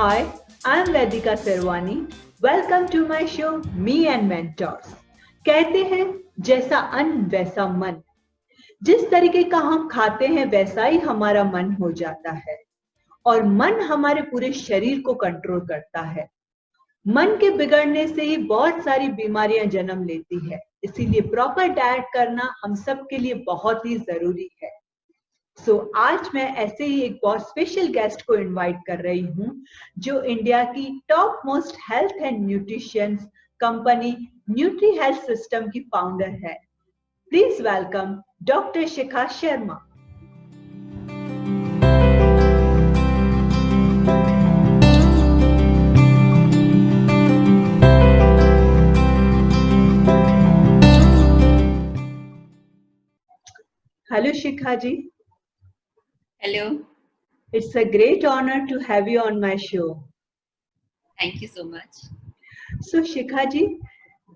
Hi, I'm Vedika Sirwani. Welcome to my show Me and Mentors. कहते हैं जैसा अन्न वैसा मन। जिस तरीके का हम खाते हैं वैसा ही हमारा मन हो जाता है और मन हमारे पूरे शरीर को कंट्रोल करता है। मन के बिगड़ने से ही बहुत सारी बीमारियां जन्म लेती है, इसीलिए प्रॉपर डाइट करना हम सब के लिए बहुत ही जरूरी है। आज मैं ऐसे ही एक बहुत स्पेशल गेस्ट को इनवाइट कर रही हूँ जो इंडिया की top most health and nutrition company Nutri Health System की फाउंडर है। Please welcome doctor Shikha Sharma. Hello Shikha ji. Hello. It's a great honor to have you on my show. Thank you so much. Shikha ji,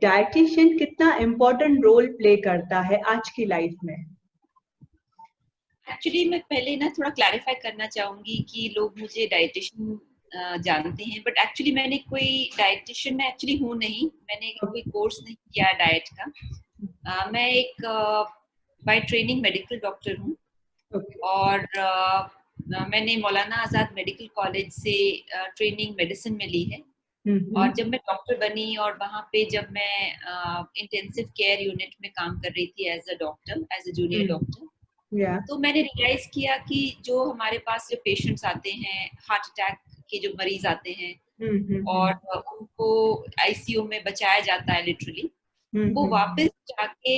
dietitian कितना important role play करता है आज की life में? Actually मैं पहले ना थोड़ा क्लैरिफाई करना चाहूंगी कि लोग मुझे डाइटिशियन जानते हैं, बट एक्चुअली मैंने कोई डाइटिशियन मैं एक्चुअली हूँ नहीं। मैंने कोई कोर्स नहीं किया डाइट का। मैं एक बाय ट्रेनिंग मेडिकल डॉक्टर हूँ। और मैंने मौलाना आज़ाद मेडिकल कॉलेज से ट्रेनिंग मेडिसिन में ली है। और जब मैं डॉक्टर बनी और वहाँ पे जब मैं इंटेंसिव केयर यूनिट में काम कर रही थी एज अ जूनियर डॉक्टर, तो मैंने रियलाइज किया कि जो हमारे पास जो पेशेंट्स आते हैं, हार्ट अटैक के जो मरीज आते हैं और उनको आईसीयू में बचाया जाता है लिटरली, वो वापस जाके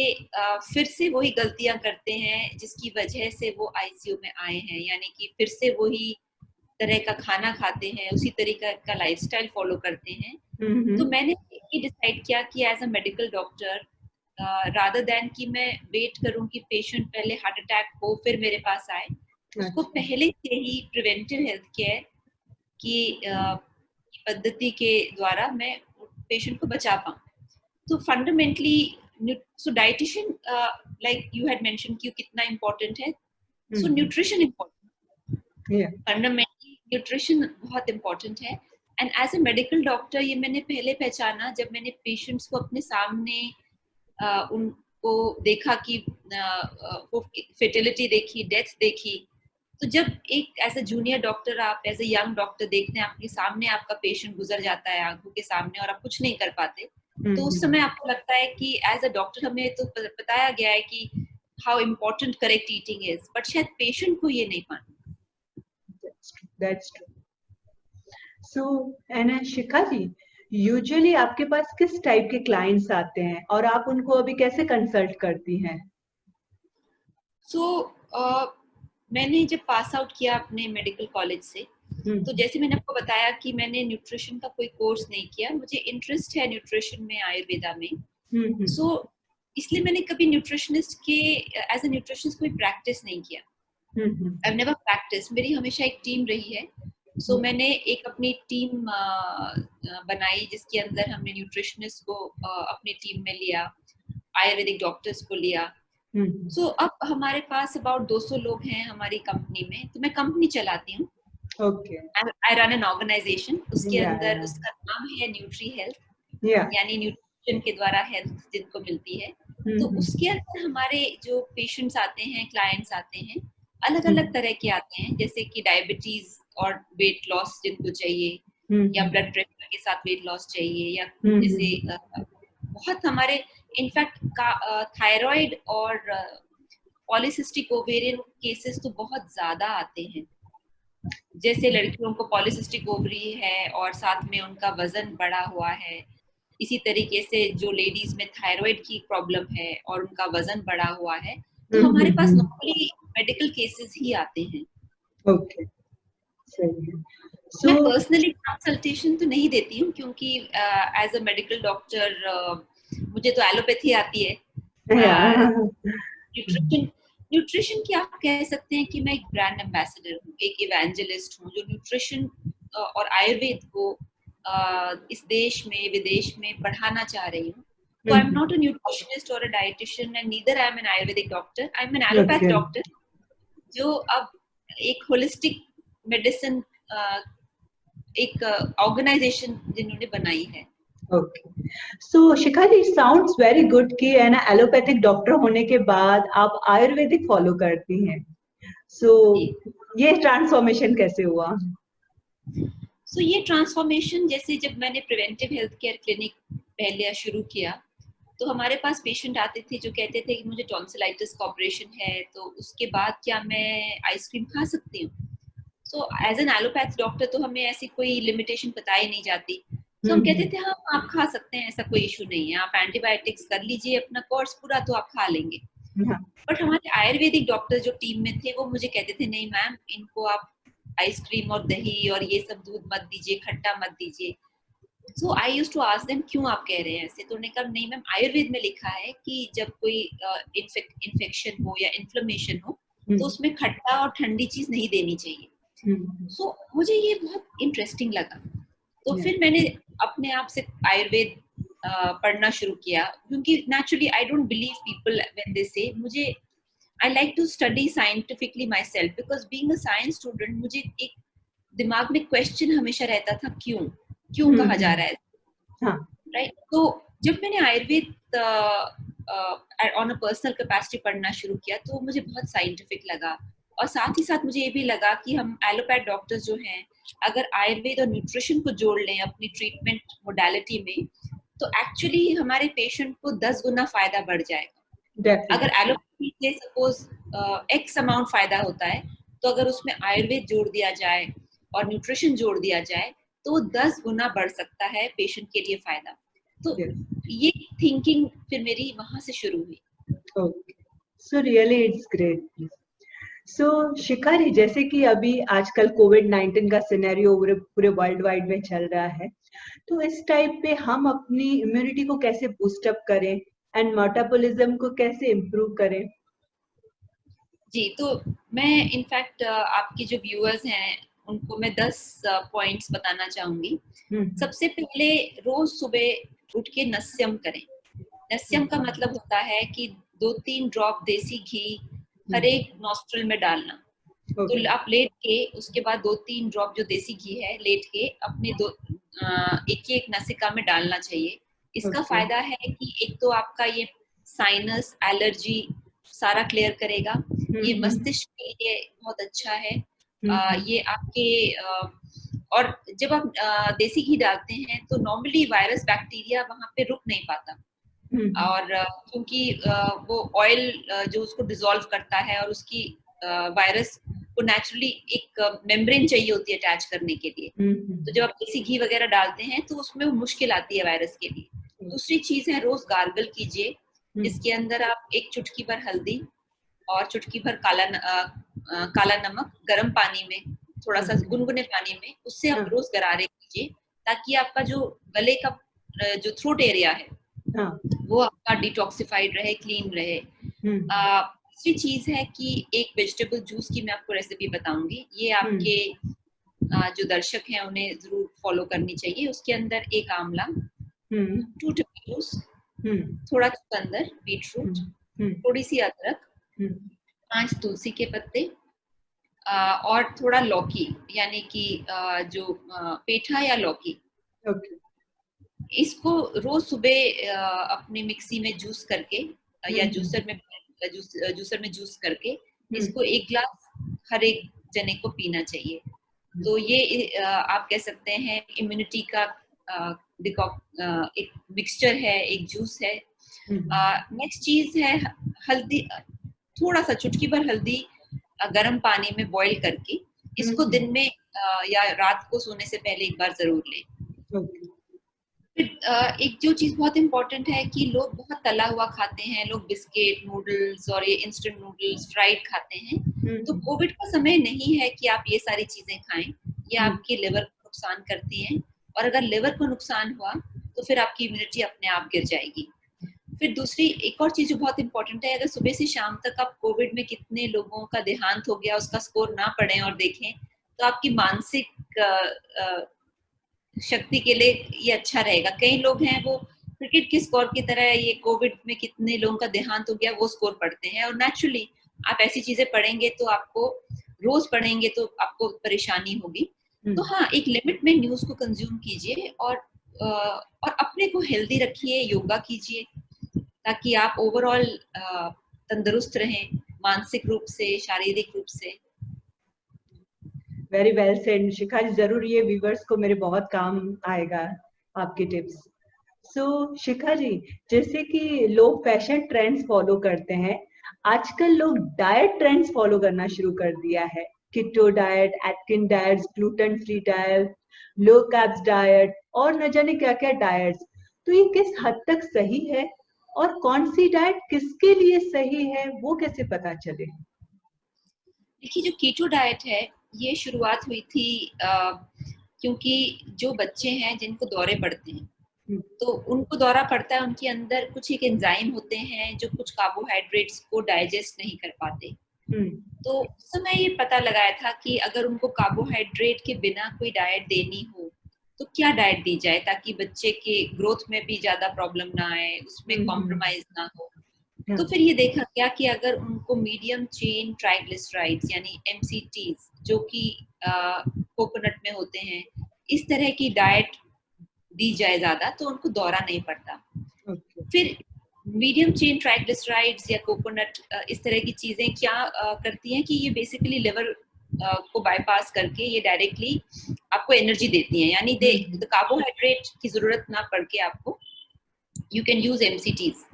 फिर से वही गलतियां करते हैं जिसकी वजह से वो आईसीयू में आए हैं। यानी कि फिर से वही तरह का खाना खाते हैं, उसी तरीका का लाइफस्टाइल फॉलो करते हैं। तो मैंने ये डिसाइड किया कि as a medical doctor rather than कि मैं वेट करूं कि पेशेंट पहले हार्ट अटैक हो फिर मेरे पास आए, उसको पहले से ही प्रिवेंटिव हेल्थ केयर की पद्धति के द्वारा मैं पेशेंट को बचा पाऊं। तो fundamentally so dietitian like you had mentioned कि कितना इम्पोर्टेंट है, so nutrition important, fundamentally nutrition बहुत इम्पोर्टेंट है। And as a medical doctor ये मैंने पहले पहचाना जब मैंने पेशेंट्स को अपने सामने उनको देखा कि वो फर्टिलिटी देखी, डेथ देखी। तो जब एक एज ए जूनियर डॉक्टर, आप एज ए यंग डॉक्टर देखते हैं आपके सामने आपका पेशेंट गुजर जाता है आंखों के सामने और आप कुछ नहीं कर पाते, तो उस समय आपको लगता है कि एज अ डॉक्टर हमें तो बताया गया है कि how important correct eating is, but शायद पेशेंट को ये नहीं मालूम। That's true. So, and Shikha ji, usually आपके पास किस टाइप के क्लाइंट्स आते हैं और आप उनको अभी कैसे कंसल्ट करती हैं? मैंने जब पास आउट किया अपने मेडिकल कॉलेज से, तो जैसे मैंने आपको बताया कि मैंने न्यूट्रिशन का कोई कोर्स नहीं किया, मुझे इंटरेस्ट है न्यूट्रिशन में, आयुर्वेदा में। सो इसलिए मैंने कभी न्यूट्रिशनिस्ट के एज ए न्यूट्रिशनिस्ट कोई प्रैक्टिस नहीं किया। आई नेवर प्रैक्टिस, मेरी हमेशा एक टीम रही है। सो मैंने एक अपनी टीम बनाई जिसके अंदर हमने न्यूट्रिशनिस्ट को अपनी टीम में लिया, आयुर्वेदिक डॉक्टर्स को लिया। सो अब हमारे पास अबाउट 200 लोग हैं हमारी कंपनी में। तो मैं कंपनी चलाती हूँ। आई रन एन ऑर्गेनाइजेशन, उसके अंदर उसका नाम है न्यूट्री हेल्थ, यानी न्यूट्रिशन के द्वारा हेल्थ जिनको मिलती है। तो उसके अंदर हमारे जो पेशेंट्स आते हैं, क्लाइंट्स आते हैं, अलग अलग तरह के आते हैं, जैसे कि डायबिटीज और वेट लॉस जिनको चाहिए, या ब्लड प्रेशर के साथ वेट लॉस चाहिए, या जैसे बहुत हमारे इनफैक्ट थायराइड और पॉलीसिस्टिक ओवेरियन केसेस तो बहुत ज्यादा आते हैं। जैसे लड़कियों को पॉलीसिस्टिक ओवरी है और साथ में उनका वजन बढ़ा हुआ है, इसी तरीके से जो लेडीज में थायराइड की प्रॉब्लम है और उनका वजन बढ़ा हुआ है, तो हमारे पास नॉर्मली मेडिकल केसेस ही आते हैं। ओके, सही है। मैं पर्सनली कंसल्टेशन तो नहीं देती हूँ, क्योंकि एज अ मेडिकल डॉक्टर मुझे तो एलोपैथी आती है। न्यूट्रिशन की आप कह सकते हैं कि मैं एक ब्रांड एम्बेसडर हूँ, एक इवेंजलिस्ट हूँ, जो न्यूट्रिशन और आयुर्वेद को इस देश में विदेश में बढ़ाना चाह रही हूँ। So I'm not a nutritionist or a dietitian, and neither I'm an Ayurvedic doctor. I'm an allopath doctor, जो अब एक होलिस्टिक मेडिसिन एक ऑर्गेनाइजेशन जिन्होंने बनाई है। ओके, सो शिखा जी, साउंड्स वेरी गुड कि है ना एलोपैथिक डॉक्टर होने के बाद आप आयुर्वेदिक फॉलो करती हैं। सो ये ट्रांसफॉर्मेशन कैसे हुआ? सो ये ट्रांसफॉर्मेशन, जैसे जब मैंने प्रिवेंटिव हेल्थ केयर क्लिनिक पहले शुरू किया, तो हमारे पास पेशेंट आते थे जो कहते थे कि मुझे टॉन्सिलाइटिस का ऑपरेशन है, तो उसके बाद क्या मैं आइसक्रीम खा सकती हूँ? So as an allopath doctor तो हमें ऐसी कोई लिमिटेशन बताई नहीं जाती, तो हम कहते थे हाँ आप खा सकते हैं, ऐसा कोई इशू नहीं है, आप एंटीबायोटिक्स कर लीजिए अपना कोर्स पूरा तो आप खा लेंगे। हाँ, बट हमारे आयुर्वेदिक डॉक्टर जो टीम में थे वो मुझे कहते थे नहीं मैम, इनको आप आइसक्रीम और दही और ये सब दूध मत दीजिए, खट्टा मत दीजिए। So I used to ask them क्यों आप कह रहे हैं ऐसे? तो उन्होंने कहा नहीं मैम, आयुर्वेद में लिखा है कि जब कोई इन्फेक्शन हो या इन्फ्लेमेशन हो तो उसमें खट्टा और ठंडी चीज नहीं देनी चाहिए। सो मुझे ये बहुत इंटरेस्टिंग लगा, तो फिर मैंने अपने आप से आयुर्वेद पढ़ना शुरू किया, क्योंकि naturally I don't believe people when they say, मुझे I like to study scientifically myself, because being a science student मुझे एक दिमाग में क्वेश्चन हमेशा रहता था, क्यों क्यों कहा जा रहा है, राइट? तो जब मैंने Ayurveda on a personal capacity पढ़ना शुरू किया तो मुझे बहुत साइंटिफिक लगा, और साथ ही साथ मुझे ये भी लगा कि हम एलोपैथ डॉक्टर्स जो हैं, अगर आयुर्वेद और न्यूट्रिशन को जोड़ लें अपनी ट्रीटमेंट मोडालिटी में, तो एक्चुअली हमारे पेशेंट को 10 गुना फायदा बढ़ जाएगा। अगर एलोपैथी से सपोज एक्स अमाउंट फायदा होता है, तो अगर उसमें आयुर्वेद जोड़ दिया जाए और न्यूट्रिशन जोड़ दिया जाए तो 10 गुना बढ़ सकता है पेशेंट के लिए फायदा। तो ये थिंकिंग फिर मेरी वहां से शुरू हुई। Okay, so really it's great. So Shikha ji, जैसे कि अभी आजकल कोविड-19 का सिनेरियो पूरे वर्ल्ड वाइड में चल रहा है, तो इस टाइप पे हम अपनी इम्यूनिटी को कैसे बूस्ट अप करें एंड मेटाबॉलिज्म को कैसे इम्प्रूव करें? जी, तो मैं इनफैक्ट आपके जो व्यूअर्स हैं उनको मैं 10 पॉइंट्स बताना चाहूंगी। सबसे पहले रोज सुबह उठ के नस्यम करें। नस्यम का मतलब होता है कि 2-3 ड्रॉप देसी घी हर एक नॉस्ट्रल में डालना। तो आप लेट के उसके बाद 2-3 ड्रॉप जो देसी घी है लेट के अपने एक नसिका में डालना चाहिए। इसका फायदा है कि एक तो आपका ये साइनस एलर्जी सारा क्लियर करेगा, ये मस्तिष्क के लिए बहुत अच्छा है। ये आपके और जब आप देसी घी डालते हैं तो नॉर्मली वायरस बैक्टीरिया वहां पे रुक नहीं पाता, और क्योंकि वो ऑयल जो उसको डिसॉल्व करता है और उसकी वायरस को नेचुरली एक मेम्ब्रेन चाहिए होती है अटैच करने के लिए। तो जब आप देसी घी वगैरह डालते हैं तो उसमें वो मुश्किल आती है वायरस के लिए। दूसरी चीज है रोज गार्गल कीजिए, जिसके अंदर आप एक चुटकी भर हल्दी और चुटकी भर काला नमक गर्म पानी में, थोड़ा सा गुनगुने पानी में, उससे आप रोज गरारे कीजिए, ताकि आपका जो गले का जो थ्रोट एरिया है वो आपका डिटॉक्सिफाइड रहे, क्लीन रहे। तीसरी चीज है कि एक वेजिटेबल जूस की मैं आपको रेसिपी बताऊंगी, ये आपके जो दर्शक हैं उन्हें जरूर फॉलो करनी चाहिए। उसके अंदर एक आंवला, 2 टमाटोस, थोड़ा चुकंदर, बीटरूट, थोड़ी सी अदरक, 5 तुलसी के पत्ते, और थोड़ा लौकी, यानी कि जो पेठा या लौकी। इसको रोज सुबह अपने मिक्सी में जूस करके या जूसर में जूस करके इसको 1 गिलास हर एक जने को पीना चाहिए। तो ये आप कह सकते हैं इम्यूनिटी का एक मिक्सचर है, एक जूस है। नेक्स्ट चीज है हल्दी, थोड़ा सा चुटकी भर हल्दी गर्म पानी में बॉईल करके इसको दिन में या रात को सोने से पहले एक बार जरूर लें। एक जो चीज बहुत इंपॉर्टेंट है कि लोग बहुत तला हुआ खाते हैं, लोग बिस्किट, नूडल्स और ये इंस्टेंट नूडल्स, फ्राइड खाते हैं। तो कोविड का समय नहीं है कि आप ये सारी चीजें खाएं, ये आपके लिवर को नुकसान करती हैं, और अगर लिवर को नुकसान हुआ तो फिर आपकी इम्यूनिटी अपने आप गिर जाएगी। फिर दूसरी एक और चीज जो बहुत इंपॉर्टेंट है, अगर सुबह से शाम तक आप कोविड में कितने लोगों का देहांत हो गया उसका स्कोर ना पढ़ें और देखें, तो आपकी मानसिक शक्ति के लिए ये अच्छा रहेगा। कई लोग हैं वो क्रिकेट के स्कोर की तरह ये कोविड में कितने लोगों का देहांत हो गया वो स्कोर पढ़ते हैं, और नेचुरली आप ऐसी चीजें पढ़ेंगे तो आपको रोज पढ़ेंगे तो आपको परेशानी होगी। तो हाँ, एक लिमिट में न्यूज को कंज्यूम कीजिए और अपने को हेल्दी रखिए, योगा कीजिए ताकि आप ओवरऑल तंदुरुस्त रहें, मानसिक रूप से, शारीरिक रूप से। वेरी वेल सेड शिखा जी, जरूर ये व्यूवर्स को मेरे बहुत काम आएगा आपके टिप्स। सो शिखा जी, जैसे कि लोग फैशन ट्रेंड्स फॉलो करते हैं, आजकल लोग डाइट ट्रेंड्स फॉलो करना शुरू कर दिया है। किटो diet, Atkin diets, gluten free diet, low carbs diet और न जाने क्या क्या डाइट्स। तो ये किस हद तक सही है और कौन सी डाइट किसके लिए सही है, वो कैसे पता चले? देखिए, जो कीटो डाइट है, ये शुरुआत हुई थी क्योंकि जो बच्चे हैं जिनको दौरे पड़ते हैं, तो उनको दौरा पड़ता है, उनके अंदर कुछ एक एंजाइम होते हैं जो कुछ कार्बोहाइड्रेट्स को डाइजेस्ट नहीं कर पाते। तो उस समय ये पता लगाया था कि अगर उनको कार्बोहाइड्रेट के बिना कोई डाइट देनी हो तो क्या डाइट दी जाए ताकि बच्चे के ग्रोथ में भी ज्यादा प्रॉब्लम ना आए, उसमें कॉम्प्रोमाइज ना हो। तो फिर ये देखा गया कि अगर उनको मीडियम चेन ट्राइग्लिसराइड्स यानी MCTs जो कि कोकोनट में होते हैं, इस तरह की डाइट दी जाए ज्यादा तो उनको दौरा नहीं पड़ता। फिर मीडियम चेन ट्राइग्लिसराइड्स या कोकोनट इस तरह की चीजें क्या करती हैं कि ये बेसिकली लिवर को बाईपास करके ये डायरेक्टली आपको एनर्जी देती हैं, यानी कार्बोहाइड्रेट की जरूरत ना पड़ के आपको यू कैन यूज MCTs।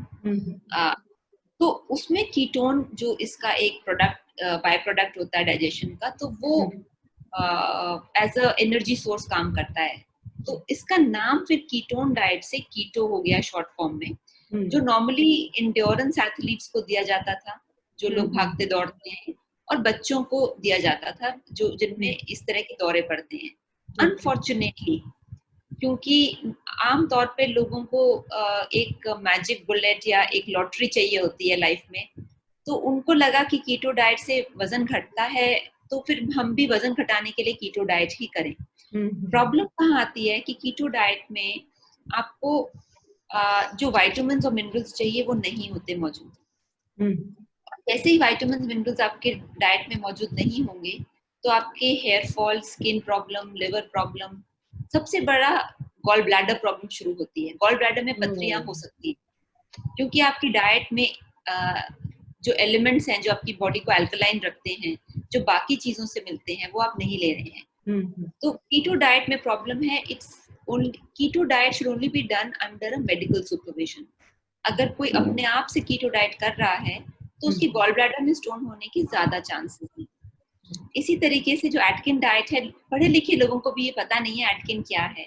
तो उसमें कीटोन जो इसका एक प्रोडक्ट बाय प्रोडक्ट होता है डाइजेशन का, तो वो एज अ एनर्जी सोर्स काम करता है। तो इसका नाम फिर कीटोन डाइट से कीटो हो गया शॉर्ट फॉर्म में, जो नॉर्मली इंड्योरेंस एथलीट्स को दिया जाता था, जो लोग भागते दौड़ते हैं, और बच्चों को दिया जाता था जो जिनमें इस तरह के दौरे पड़ते हैं। अनफॉर्चुनेटली, क्योंकि आम तौर पे लोगों को एक मैजिक बुलेट या एक लॉटरी चाहिए होती है लाइफ में, तो उनको लगा कि कीटो डाइट से वजन घटता है, तो फिर हम भी वजन घटाने के लिए कीटो डाइट ही करें। प्रॉब्लम कहाँ आती है कि कीटो डाइट में आपको जो विटामिन्स और मिनरल्स चाहिए वो नहीं होते मौजूद। जैसे ही विटामिन्स मिनरल्स आपके डाइट में मौजूद नहीं होंगे तो आपके hair fall, skin problem, liver problem, सबसे बड़ा गॉल ब्लैडर प्रॉब्लम शुरू होती है। गॉल ब्लैडर में पथरियां हो सकती है क्योंकि आपकी डाइट में जो एलिमेंट्स हैं जो आपकी बॉडी को अल्कलाइन रखते हैं, जो बाकी चीजों से मिलते हैं, वो आप नहीं ले रहे हैं। तो कीटो डाइट में प्रॉब्लम है। Keto diet should only be done under a medical supervision. अगर कोई अपने आप से कीटो डाइट कर रहा है तो उसकी गॉल ब्लैडर में स्टोन होने की ज्यादा चांसेस हैं। इसी तरीके से जो एटकिन डाइट है, पढ़े लिखे लोगों को भी ये पता नहीं है एटकिन क्या है।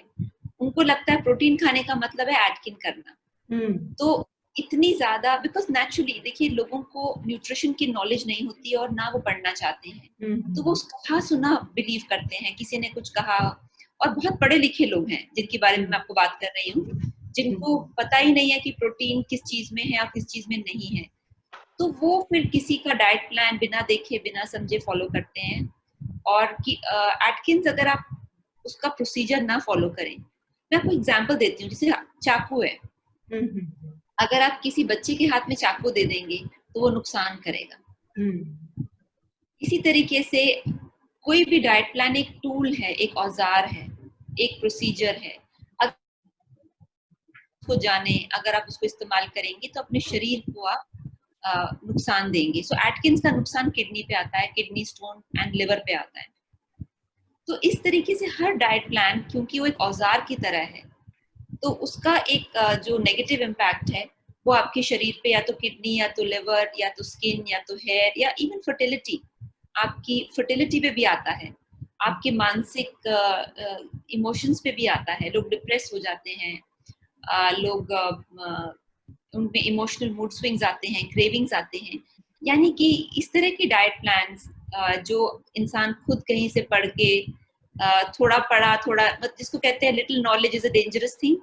उनको लगता है प्रोटीन खाने का मतलब है एटकिन करना। तो इतनी ज्यादा, बिकॉज नेचुरली देखिए लोगों को न्यूट्रिशन की नॉलेज नहीं होती और ना वो पढ़ना चाहते हैं, तो वो कहा सुना बिलीव करते हैं, किसी ने कुछ कहा। और बहुत पढ़े लिखे लोग हैं जिनके बारे में मैं आपको बात कर रही हूँ, जिनको पता ही नहीं है कि प्रोटीन किस चीज में है और किस चीज में नहीं है, तो वो फिर किसी का डाइट प्लान बिना देखे बिना समझे फॉलो करते हैं। और कि एटकिंस अगर आप उसका प्रोसीजर ना फॉलो करें, मैं आपको एग्जांपल देती हूँ। जैसे चाकू है, अगर आप किसी बच्चे के हाथ में चाकू दे देंगे तो वो नुकसान करेगा। इसी तरीके से कोई भी डाइट प्लान एक टूल है, एक औजार है, एक प्रोसीजर है। अगर उसको जाने, अगर आप उसको इस्तेमाल करेंगे तो अपने शरीर को आप नुकसान देंगे। सो एटकिंस का नुकसान किडनी पे आता है, किडनी स्टोन एंड लिवर पे आता है। तो इस तरीके से हर डाइट प्लान, क्योंकि वो एक औजार की तरह है, तो उसका एक जो नेगेटिव इम्पैक्ट है वो आपके शरीर पे, या तो किडनी, या तो लिवर, या तो स्किन, या तो हेयर, या इवन फर्टिलिटी, आपकी फर्टिलिटी पे भी आता है, आपके मानसिक इमोशंस पे भी आता है। लोग डिप्रेस हो जाते हैं, लोग उनमें इमोशनल मूड स्विंग्स आते हैं, क्रेविंग्स आते हैं। यानी कि इस तरह की डाइट प्लान्स जो इंसान खुद कहीं से पढ़ के थोड़ा पढ़ा, थोड़ा, जिसको कहते हैं little knowledge is a dangerous thing,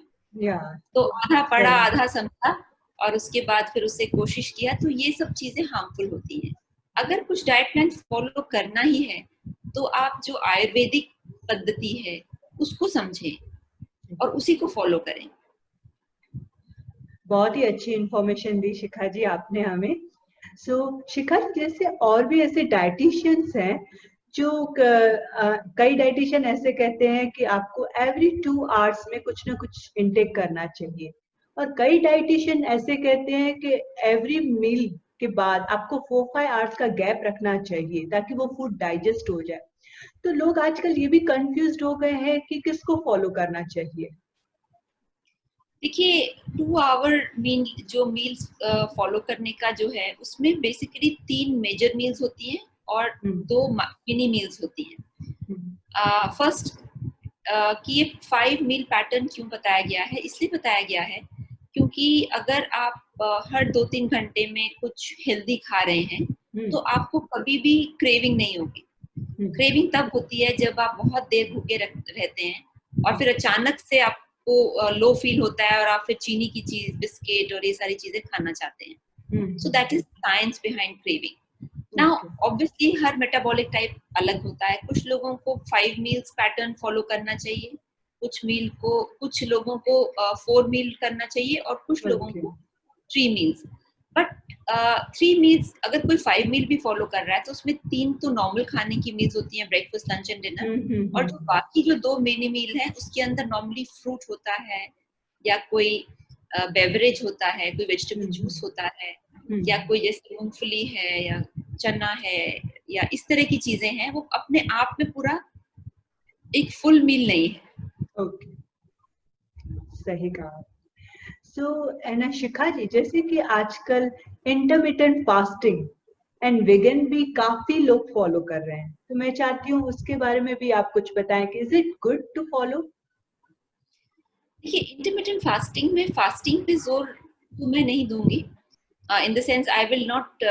तो आधा पढ़ा आधा समझा और उसके बाद फिर उससे कोशिश किया, तो ये सब चीजें हार्मफुल होती हैं। अगर कुछ डाइट प्लान फॉलो करना ही है तो आप जो आयुर्वेदिक पद्धति है उसको समझें और उसी को फॉलो करें। बहुत ही अच्छी इंफॉर्मेशन दी शिखा जी आपने हमें। सो शिखा, जैसे और भी ऐसे डाइटिशियंस हैं जो कई डाइटिशियन ऐसे कहते हैं कि आपको एवरी 2 आवर्स में कुछ ना कुछ इनटेक करना चाहिए, और कई डाइटिशियन ऐसे कहते हैं कि एवरी मील के बाद आपको 4-5 आवर्स का गैप रखना चाहिए ताकि वो फूड डाइजेस्ट हो जाए। तो लोग आजकल ये भी कंफ्यूज्ड हो गए हैं कि किसको फॉलो करना चाहिए। देखिए 2 आवर मील जो मील्स फॉलो करने का जो है उसमें बेसिकली 3 मेजर मील्स होती हैं और 2 मिनी मील्स होती हैं। फर्स्ट कि ये 5 मील पैटर्न क्यों बताया गया है, इसलिए बताया गया है क्योंकि अगर आप हर 2-3 घंटे में कुछ हेल्दी खा रहे हैं तो आपको कभी भी क्रेविंग नहीं होगी। क्रेविंग तब होती है जब आप बहुत देर भूखे रहते हैं और फिर अचानक से आपको लो फील होता है और आप फिर चीनी की चीज, बिस्किट और ये सारी चीजें खाना चाहते हैं। So that is science behind craving. Now obviously her metabolic type अलग होता है। कुछ लोगों को 5 मील्स पैटर्न फॉलो करना चाहिए, कुछ लोगों को 4 मील करना चाहिए और कुछ लोगों को 3 मील्स। बट 3 मील्स अगर कोई 5 मील भी फॉलो कर रहा है तो उसमें 3 तो नॉर्मल खाने की मील्स होती हैं, ब्रेकफास्ट, लंच एंड डिनर, और जो बाकी जो 2 मिनी मील है उसके अंदर नॉर्मली फ्रूट होता है या कोई बेवरेज होता है, कोई वेजिटेबल जूस होता है, या कोई जैसे मूंगफली है या चना है या इस तरह की चीजें हैं। वो अपने आप में पूरा एक फुल मील नहीं है। ओके, सही कहा। सो एना शिखा जी, जैसे कि आजकल इंटरमिटेंट फास्टिंग एंड वेगन भी काफी लोग फॉलो कर रहे हैं, तो मैं चाहती हूँ उसके बारे में भी आप कुछ बताएं कि is it good to follow. देखिए इंटरमिटेंट फास्टिंग में फास्टिंग पे जोर तो मैं नहीं दूंगी, in the sense I will not.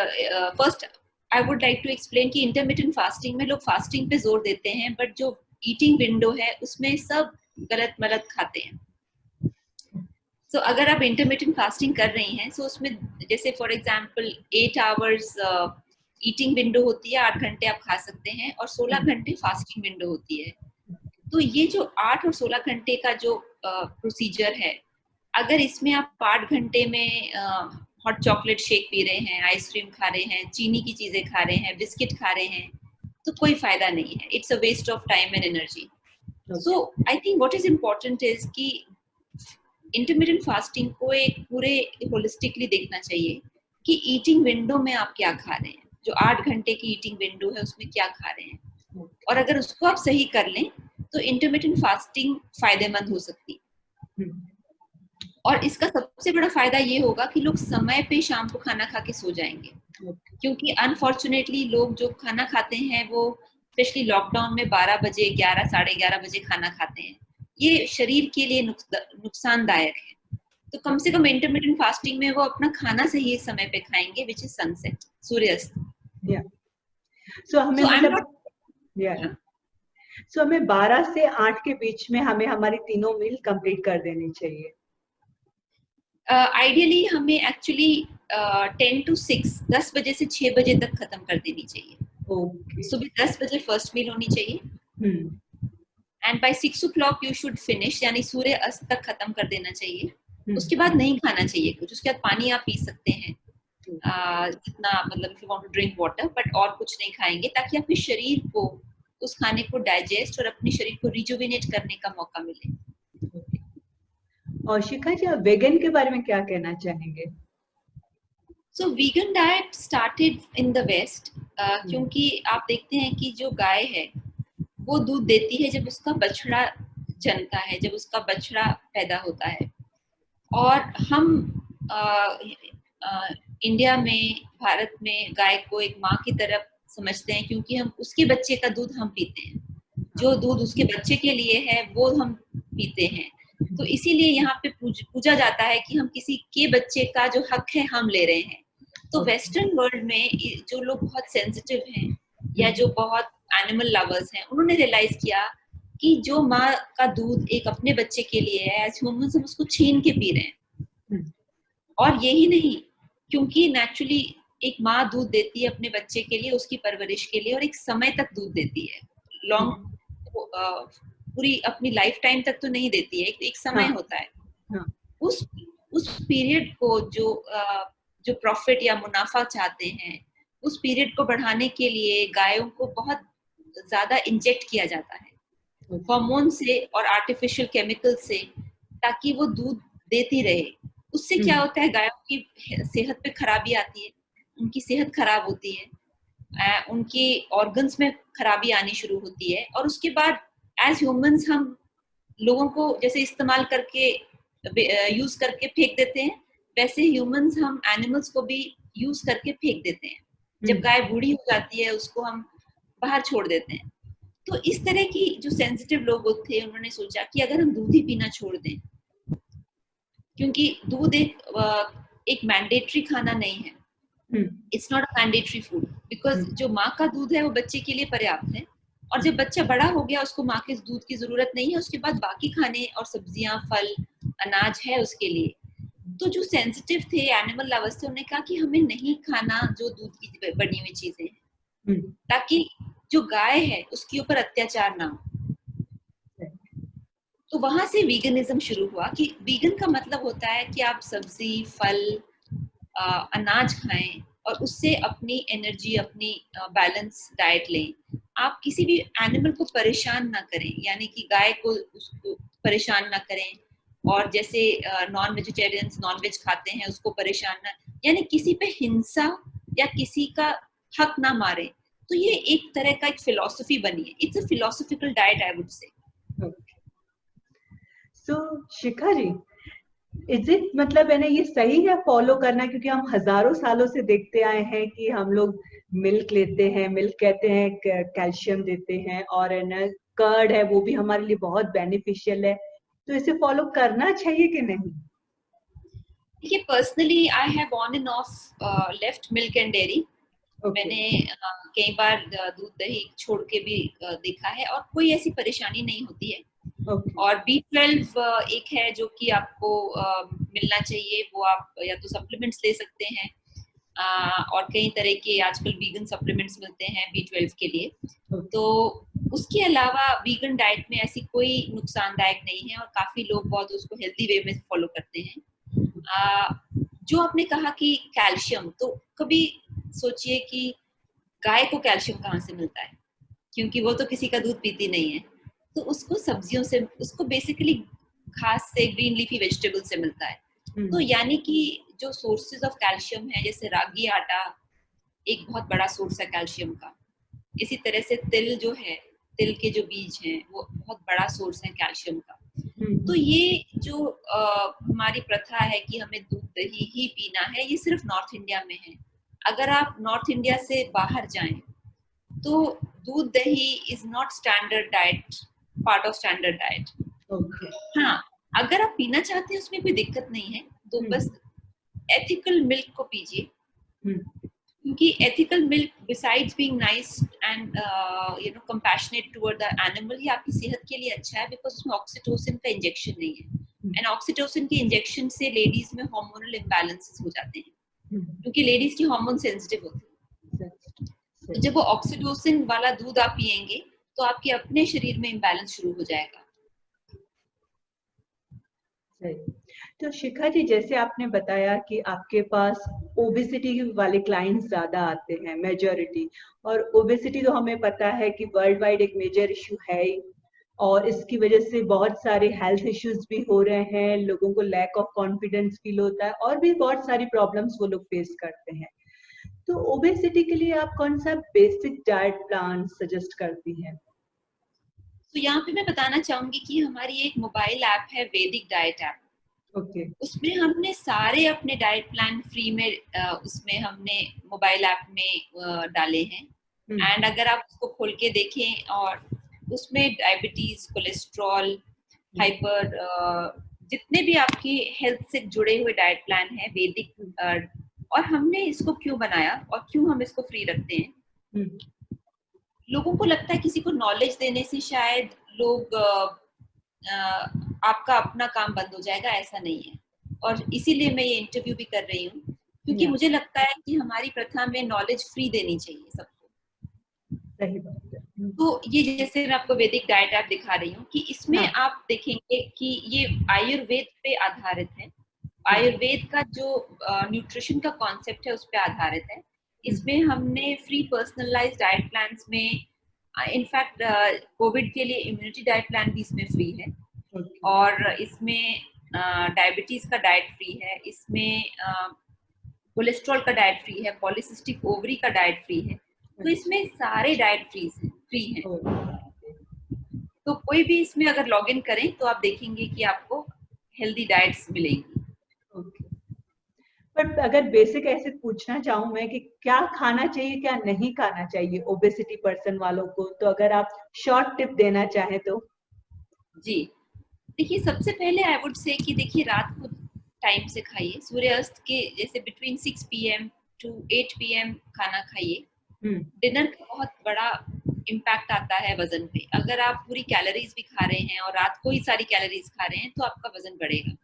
First I would like to explain कि इंटरमिटेंट फास्टिंग में लोग फास्टिंग पे जोर देते हैं बट जो ईटिंग विंडो है उसमें सब गलत मलत खाते हैं। तो अगर आप इंटरमिटेंट फास्टिंग कर रही हैं तो उसमें जैसे for example 8 hours eating window होती है, 8 घंटे आप खा सकते हैं, और 16 घंटे फास्टिंग विंडो होती है। तो ये जो 8 और 16 घंटे का जो प्रोसीजर है, अगर इसमें आप 8 घंटे में हॉट चॉकलेट शेक पी रहे हैं, आइसक्रीम खा रहे हैं, चीनी की चीजें खा रहे हैं, बिस्किट खा रहे हैं, तो कोई फायदा नहीं है। It's a waste of time and energy. So I think what is important is कि इंटरमिटेंट फास्टिंग को एक पूरे होलिस्टिकली देखना चाहिए कि ईटिंग विंडो में आप क्या खा रहे हैं, जो 8 घंटे की ईटिंग विंडो है उसमें क्या खा रहे हैं, और अगर उसको आप सही कर लें तो इंटरमिटेंट फास्टिंग फायदेमंद हो सकती है। और इसका सबसे बड़ा फायदा ये होगा कि लोग समय पे शाम को खाना खा के सो जाएंगे, क्योंकि अनफॉर्चुनेटली लोग जो खाना खाते हैं वो स्पेशली लॉकडाउन में 12 बजे, 11, साढ़े 11 बजे खाना खाते हैं। ये शरीर के लिए नुकसानदायक है। तो कम से कम इंटरमिटेंट फास्टिंग में वो अपना खाना सही समय पे खाएंगे, विच इज सनसेट, सूर्यास्त। सो हमें मतलब सो हमें 12 से 8 के बीच में हमें हमारी तीनों मील कंप्लीट कर देनी चाहिए। आइडियली हमें एक्चुअली 10 to 6, 10 बजे से 6 बजे तक खत्म कर देनी चाहिए। सुबह 10 बजे फर्स्ट मील होनी चाहिए and by 6 o'clock you should finish, यानी सूर्य अस्त तक खत्म कर देना चाहिए। उसके बाद नहीं खाना चाहिए कुछ, उसके बाद पानी आप पी सकते हैं जितना, मतलब if you want to drink water, but और कुछ नहीं खाएंगे, ताकि आपके शरीर को उस खाने को डाइजेस्ट और अपने शरीर को रिजुविनेट करने का मौका मिले। और शिखा जी, आप वेगन के बारे में क्या कहना चाहेंगे? So vegan diet started in the west, क्योंकि आप देखते हैं कि जो गाय है वो दूध देती है जब उसका बछड़ा जन्मता है, जब उसका बछड़ा पैदा होता है। और हम इंडिया में, भारत में गाय को एक माँ की तरफ समझते हैं, क्योंकि हम उसके बच्चे का दूध हम पीते हैं, जो दूध उसके बच्चे के लिए है वो हम पीते हैं। तो इसीलिए यहाँ पे पूजा जाता है कि हम किसी के बच्चे का जो हक है हम ले रहे हैं। तो वेस्टर्न वर्ल्ड में जो लोग बहुत सेंसिटिव हैं या जो बहुत एनिमल लवर्स हैं, उन्होंने रियलाइज किया कि जो माँ का दूध एक अपने बच्चे के लिए है, एज ह्यूमंस हम उसको छीन के पी रहे हैं। और यही नहीं, क्योंकि नेचुरली एक माँ दूध देती है अपने बच्चे के लिए, उसकी परवरिश के लिए, और एक समय तक दूध देती है। लॉन्ग पूरी अपनी लाइफ टाइम तक तो नहीं देती है, एक समय होता है। उस पीरियड को जो प्रॉफिट या मुनाफा चाहते हैं, उस पीरियड को बढ़ाने के लिए गायों को बहुत ज्यादा इंजेक्ट किया जाता है हार्मोन से और आर्टिफिशियल केमिकल से, ताकि वो दूध देती रहे। उससे क्या होता है, गायों की सेहत पे खराबी आती है, उनकी सेहत खराब होती है, उनकी ऑर्गन्स में खराबी आनी शुरू होती है। और उसके बाद एज ह्यूमंस हम लोगों को जैसे इस्तेमाल करके यूज करके फेंक देते हैं, वैसे ह्यूमंस हम एनिमल्स को भी यूज करके फेंक देते हैं। जब गाय बूढ़ी हो जाती है उसको हम बाहर छोड़ देते हैं। तो इस तरह की जो सेंसिटिव लोग थे उन्होंने सोचा कि अगर हम दूध ही पीना छोड़ दें, क्योंकि दूध एक मैंडेटरी खाना नहीं है, it's not a mandatory food, because जो माँ का दूध है वो बच्चे के लिए पर्याप्त है, और जब बच्चा बड़ा हो गया उसको माँ के दूध की जरूरत नहीं है, उसके बाद बाकी खाने और सब्जियां, फल, अनाज है उसके लिए। तो जो सेंसिटिव थे, एनिमल लवर्स थे, उन्होंने कहा कि हमें नहीं खाना जो दूध की बनी हुई चीजें हैं, ताकि जो गाय है उसके ऊपर अत्याचार ना हो। तो वहां से वीगनिज्म शुरू हुआ कि वीगन का मतलब होता है कि आप सब्जी, फल, अनाज खाएं और उससे अपनी एनर्जी, अपनी बैलेंस डाइट लें। आप किसी भी एनिमल को परेशान ना करें, यानी कि गाय को उसको परेशान ना करें, और जैसे नॉन वेजिटेरियंस नॉन वेज खाते हैं उसको परेशान ना, यानी किसी पे हिंसा या किसी का हक ना मारे। तो ये एक तरह का एक फिलॉसफी बनी है, it's a philosophical diet I would से। सो शिखा जी, इज इट मतलब है ना ये सही है फॉलो करना, क्योंकि हम हजारों सालों से देखते आए हैं कि हम लोग मिल्क लेते हैं, मिल्क कहते हैं कैल्शियम देते हैं, और है ना कर्ड है वो भी हमारे लिए बहुत बेनिफिशियल है, तो इसे फॉलो करना चाहिए कि नहीं? देखिए, personally I have on end of left milk and dairy. मैंने कई बार दूध दही छोड़ के भी देखा है और कोई ऐसी परेशानी नहीं होती है। और B12 एक है जो कि आपको मिलना चाहिए, वो आप या तो सप्लीमेंट्स ले सकते हैं, और कई तरह के आजकल वीगन सप्लीमेंट्स मिलते हैं B12 के लिए। तो उसके अलावा वीगन डाइट में ऐसी कोई नुकसानदायक नहीं है, और काफी लोग बहुत उसको हेल्दी वे में फॉलो करते हैं। जो आपने कहा कि कैल्शियम, तो कभी सोचिए कि गाय को कैल्शियम कहाँ से मिलता है, क्योंकि वो तो किसी का दूध पीती नहीं है, तो उसको सब्जियों से, उसको बेसिकली घास से, ग्रीन लीफी वेजिटेबल से मिलता है। तो यानी कि जो सोर्सेज ऑफ कैल्शियम है, जैसे रागी आटा एक बहुत बड़ा सोर्स है कैल्शियम का, इसी तरह से तिल जो है, तिल के जो बीज हैं वो बहुत बड़ा सोर्स है कैल्शियम का। तो ये जो हमारी प्रथा है कि हमें दूध दही ही पीना है, ये सिर्फ नॉर्थ इंडिया में है। अगर आप नॉर्थ इंडिया से बाहर जाएं तो दूध दही is not standard diet, part of standard diet. हाँ, अगर आप पीना चाहते हैं उसमें कोई दिक्कत नहीं है, तो बस एथिकल मिल्क को पीजिए, क्योंकि ethical milk besides being nice and compassionate toward the animal, ये आपकी सेहत के लिए अच्छा है, बिकॉज उसमें ऑक्सीटोसिन का इंजेक्शन नहीं है। एंड ऑक्सीटोसिन के इंजेक्शन से लेडीज में हार्मोनल इम्बैलेंसेस हो जाते हैं, क्योंकि लेडीज की हार्मोन सेंसिटिव होती है। तो जब वो ऑक्सीटोसिन वाला दूध आप पिएंगे तो आपके अपने शरीर में इम्बैलेंस शुरू हो जाएगा। तो शिखा जी, जैसे आपने बताया कि आपके पास ओबेसिटी वाले क्लाइंट्स ज्यादा आते हैं, मेजॉरिटी, और ओबेसिटी तो हमें पता है कि वर्ल्ड वाइड एक मेजर इशू है ही, और इसकी वजह से बहुत सारे हेल्थ इश्यूज भी हो रहे हैं, लोगों को लैक ऑफ कॉन्फिडेंस फील होता है, और भी बहुत सारी प्रॉब्लम्स वो लोग फेस करते हैं। तो ओबेसिटी के लिए आप कौन सा बेसिक डाइट प्लान सजेस्ट करती हैं? तो यहाँ पे मैं बताना चाहूंगी कि हमारी एक मोबाइल ऐप है, वैदिक डाइट ऐप। उसमें हमने सारे अपने डाइट प्लान फ्री में उसमें हमने मोबाइल ऐप में डाले हैं। एंड अगर आप उसको खोल के देखें, और उसमें डायबिटीज, कोलेस्ट्रॉल, हाइपर, जितने भी आपकी हेल्थ से जुड़े हुए डाइट प्लान है वैदिक, और हमने इसको क्यों बनाया और क्यों हम इसको फ्री रखते हैं। लोगों को लगता है किसी को नॉलेज देने से शायद लोग आपका अपना काम बंद हो जाएगा, ऐसा नहीं है। और इसीलिए मैं ये इंटरव्यू भी कर रही हूँ, क्योंकि मुझे लगता है कि हमारी प्रथा में नॉलेज फ्री देनी चाहिए सबको। सही बात है। तो ये जैसे मैं आपको वैदिक डाइट ऐप दिखा रही हूँ, कि इसमें आप देखेंगे कि ये आयुर्वेद पे आधारित है। आयुर्वेद का जो न्यूट्रिशन का कॉन्सेप्ट है उस पे आधारित है। इसमें हमने फ्री पर्सनलाइज्ड डाइट प्लान्स में इनफैक्ट कोविड के लिए इम्यूनिटी डाइट प्लान भी इसमें फ्री है, ओके और इसमें डायबिटीज का डाइट फ्री है, इसमें कोलेस्ट्रॉल का डाइट फ्री है, पॉलीसिस्टिक ओवरी का डाइट फ्री है। तो इसमें सारे डाइट फ्री हैं। तो कोई भी इसमें अगर लॉग इन करें तो आप देखेंगे कि आपको हेल्दी डाइट्स मिलेंगी। ओके। बट अगर बेसिक ऐसे पूछना चाहूँ मैं कि क्या खाना चाहिए क्या नहीं खाना चाहिए ओबेसिटी पर्सन वालों को, तो अगर आप शॉर्ट टिप देना चाहें तो। जी, देखिए सबसे पहले आई वुड से कि देखिए रात को टाइम से खाइए, सूर्यास्त के जैसे बिटवीन 6 PM टू 8 PM खाना खाइए। डिनर का बहुत बड़ा इम्पैक्ट आता है वजन पे। अगर आप पूरी कैलोरीज भी खा रहे हैं और रात को ही सारी कैलोरीज खा रहे हैं तो आपका वजन बढ़ेगा।